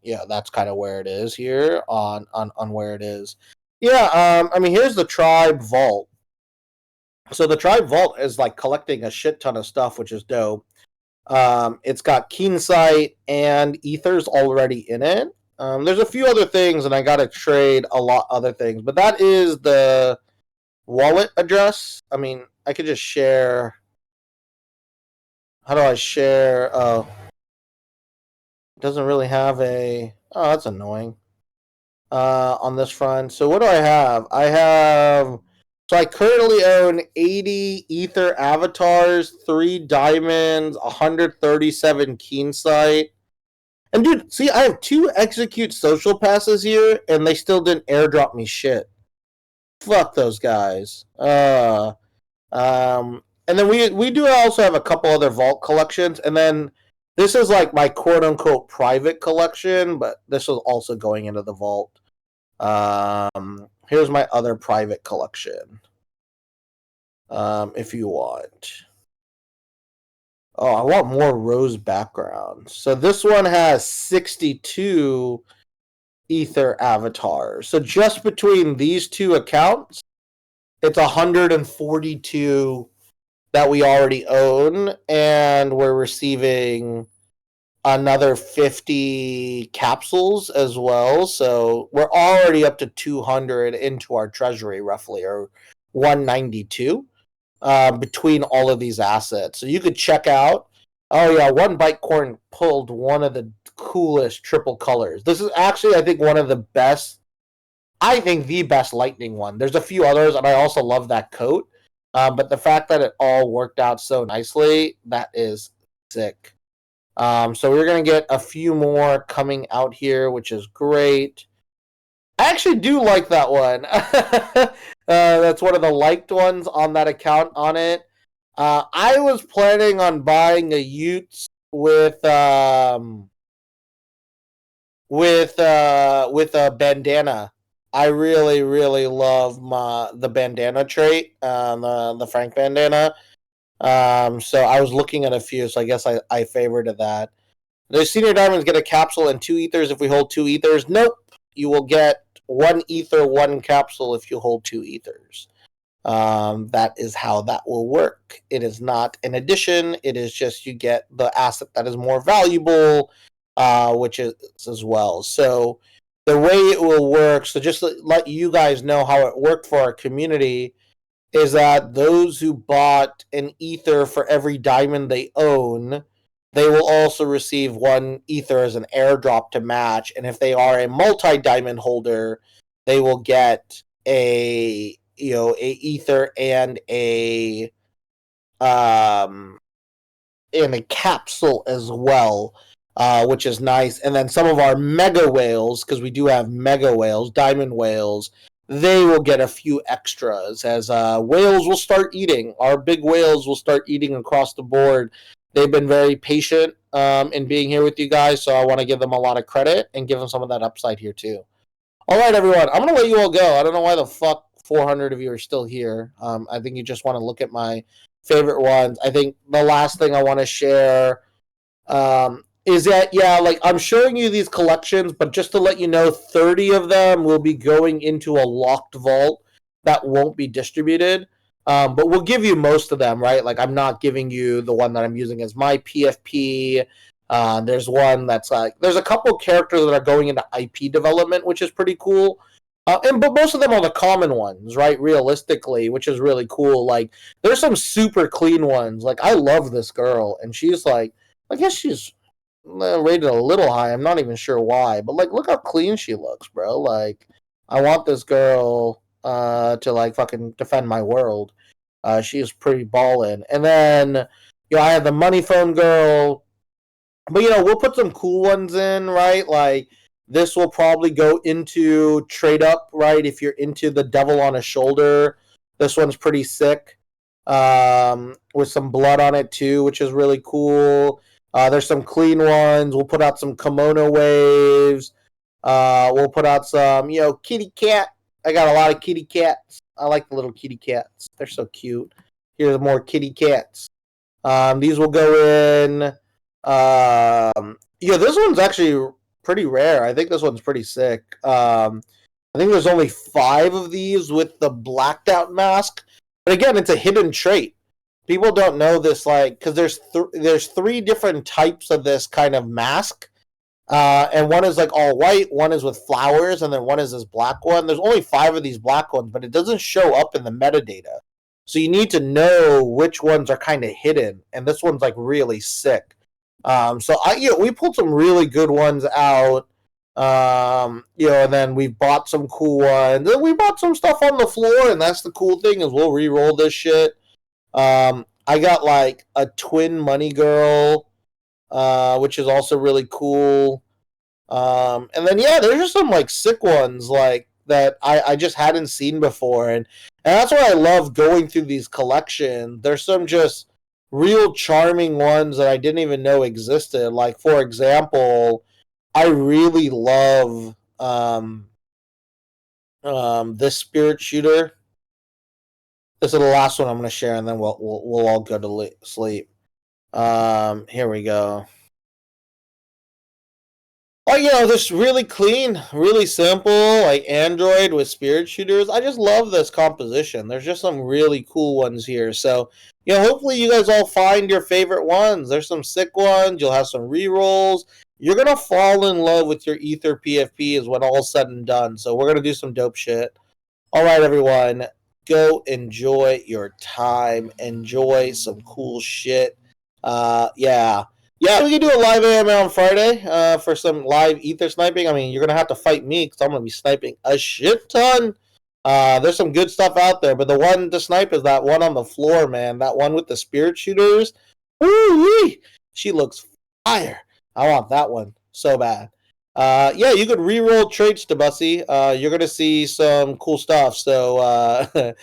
yeah, that's kind of where it is here on where it is. Yeah, here's the Tribe Vault. So the Tribe Vault is like collecting a shit ton of stuff, which is dope. It's got Keen Sight and Ethers already in it. There's a few other things, and I gotta trade a lot other things, but that is the wallet address. I could just share. How do I share? Oh, it doesn't really have a. Oh, that's annoying. On this front. So what do I have? So I currently own 80 Ether avatars, 3 diamonds, 137 Keen Sight. And dude, see, I have 2 execute social passes here, and they still didn't airdrop me shit. Fuck those guys. And then we do also have a couple other vault collections, and then this is like my quote unquote private collection, but this is also going into the vault. Here's my other private collection. If you want. Oh, I want more rose backgrounds. So this one has 62 Ether avatars. So just between these 2 accounts, it's 142 that we already own, and we're receiving another 50 capsules as well. So we're already up to 200 into our treasury, roughly, or 192 between all of these assets. So you could check out. Oh yeah, One Bitecorn pulled one of the coolest triple colors. This is actually, I think, one of the best. I think the best lightning one. There's a few others, and I also love that coat. But the fact that it all worked out so nicely, that is sick. So we're going to get a few more coming out here, which is great. I actually do like that one. That's one of the liked ones on that account on it. I was planning on buying a Utes with a bandana. I really really love the bandana trait, the Frank bandana. So I was looking at a few, so I guess I favorited that. The senior diamonds get a capsule and 2 ethers if we hold 2 ethers. Nope, you will get 1 ether, 1 capsule if you hold 2 ethers. That is how that will work. It is not an addition. It is just you get the asset that is more valuable, which is as well. So the way it will work, so just to let you guys know how it worked for our community, is that those who bought an ether for every diamond they own, they will also receive 1 ether as an airdrop to match. And if they are a multi-diamond holder, they will get a ether and a capsule as well, which is nice. And then some of our mega whales, because we do have mega whales, diamond whales, they will get a few extras as whales will start eating. Our big whales will start eating across the board. They've been very patient in being here with you guys, so I want to give them a lot of credit and give them some of that upside here too. All right, everyone, I'm going to let you all go. I don't know why the fuck 400 of you are still here. I think you just want to look at my favorite ones. I think the last thing I want to share is that, yeah, like I'm showing you these collections, but just to let you know, 30 of them will be going into a locked vault that won't be distributed. But we'll give you most of them, right? Like I'm not giving you the one that I'm using as my PFP. There's one that's like, there's a couple characters that are going into IP development, which is pretty cool. But most of them are the common ones, right? Realistically, which is really cool. Like there's some super clean ones. Like I love this girl, and she's like, I guess she's rated a little high. I'm not even sure why, but like, look how clean she looks, bro. Like, I want this girl to like fucking defend my world. She is pretty ballin'. And then I have the money phone girl, but we'll put some cool ones in, right? Like this will probably go into trade up, right? If you're into the devil on a shoulder, this one's pretty sick. With some blood on it too, which is really cool. There's some clean ones. We'll put out some kimono waves. We'll put out some, kitty cat. I got a lot of kitty cats. I like the little kitty cats. They're so cute. Here's more kitty cats. These will go in. This one's actually pretty rare. I think this one's pretty sick. I think there's only 5 of these with the blacked out mask. But again, it's a hidden trait. People don't know this, like, because there's 3 different types of this kind of mask. And one is like all white, one is with flowers, and then one is this black one. There's only 5 of these black ones, but it doesn't show up in the metadata. So you need to know which ones are kind of hidden, and this one's like really sick. We pulled some really good ones out. And then we bought some cool ones. Then we bought some stuff on the floor, and that's the cool thing is we'll re-roll this shit. I got like a twin money girl, which is also really cool. And then there's just some like sick ones like that I just hadn't seen before, and that's why I love going through these collections. There's some just real charming ones that I didn't even know existed. Like for example, I really love this spirit shooter. This is the last one I'm going to share, and then we'll all go to sleep. Here we go. Oh, this really clean, really simple, like Android with spirit shooters. I just love this composition. There's just some really cool ones here. So, hopefully you guys all find your favorite ones. There's some sick ones. You'll have some rerolls. You're going to fall in love with your Ether PFP is when all's said and done. So we're going to do some dope shit. All right, everyone. Go enjoy your time. Enjoy some cool shit. Yeah, we can do a live AMA on Friday for some live ether sniping. I mean, you're going to have to fight me because I'm going to be sniping a shit ton. There's some good stuff out there, but the one to snipe is that one on the floor, man. That one with the spirit shooters. Woo-wee! She looks Fire. I want that one so bad. Yeah, you could re-roll traits to Bussy. You're gonna see some cool stuff. So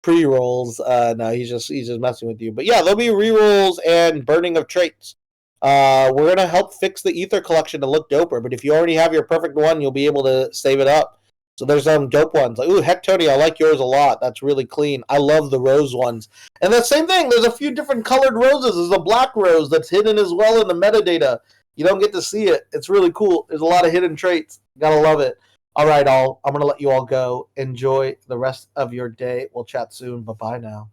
pre-rolls. No, he's just messing with you. But yeah, there'll be re-rolls and burning of traits. We're gonna help fix the ether collection to look doper. But if you already have your perfect one, you'll be able to save it up. So there's some dope ones. Like, ooh, heck, Tony, I like yours a lot. That's really clean. I love the rose ones. And the same thing, there's a few different colored roses. There's a black rose that's hidden as well in the metadata. You don't get to see it. It's really cool. There's a lot of hidden traits. Gotta love it. All right, I'm going to let you all go. Enjoy the rest of your day. We'll chat soon. Bye-bye now.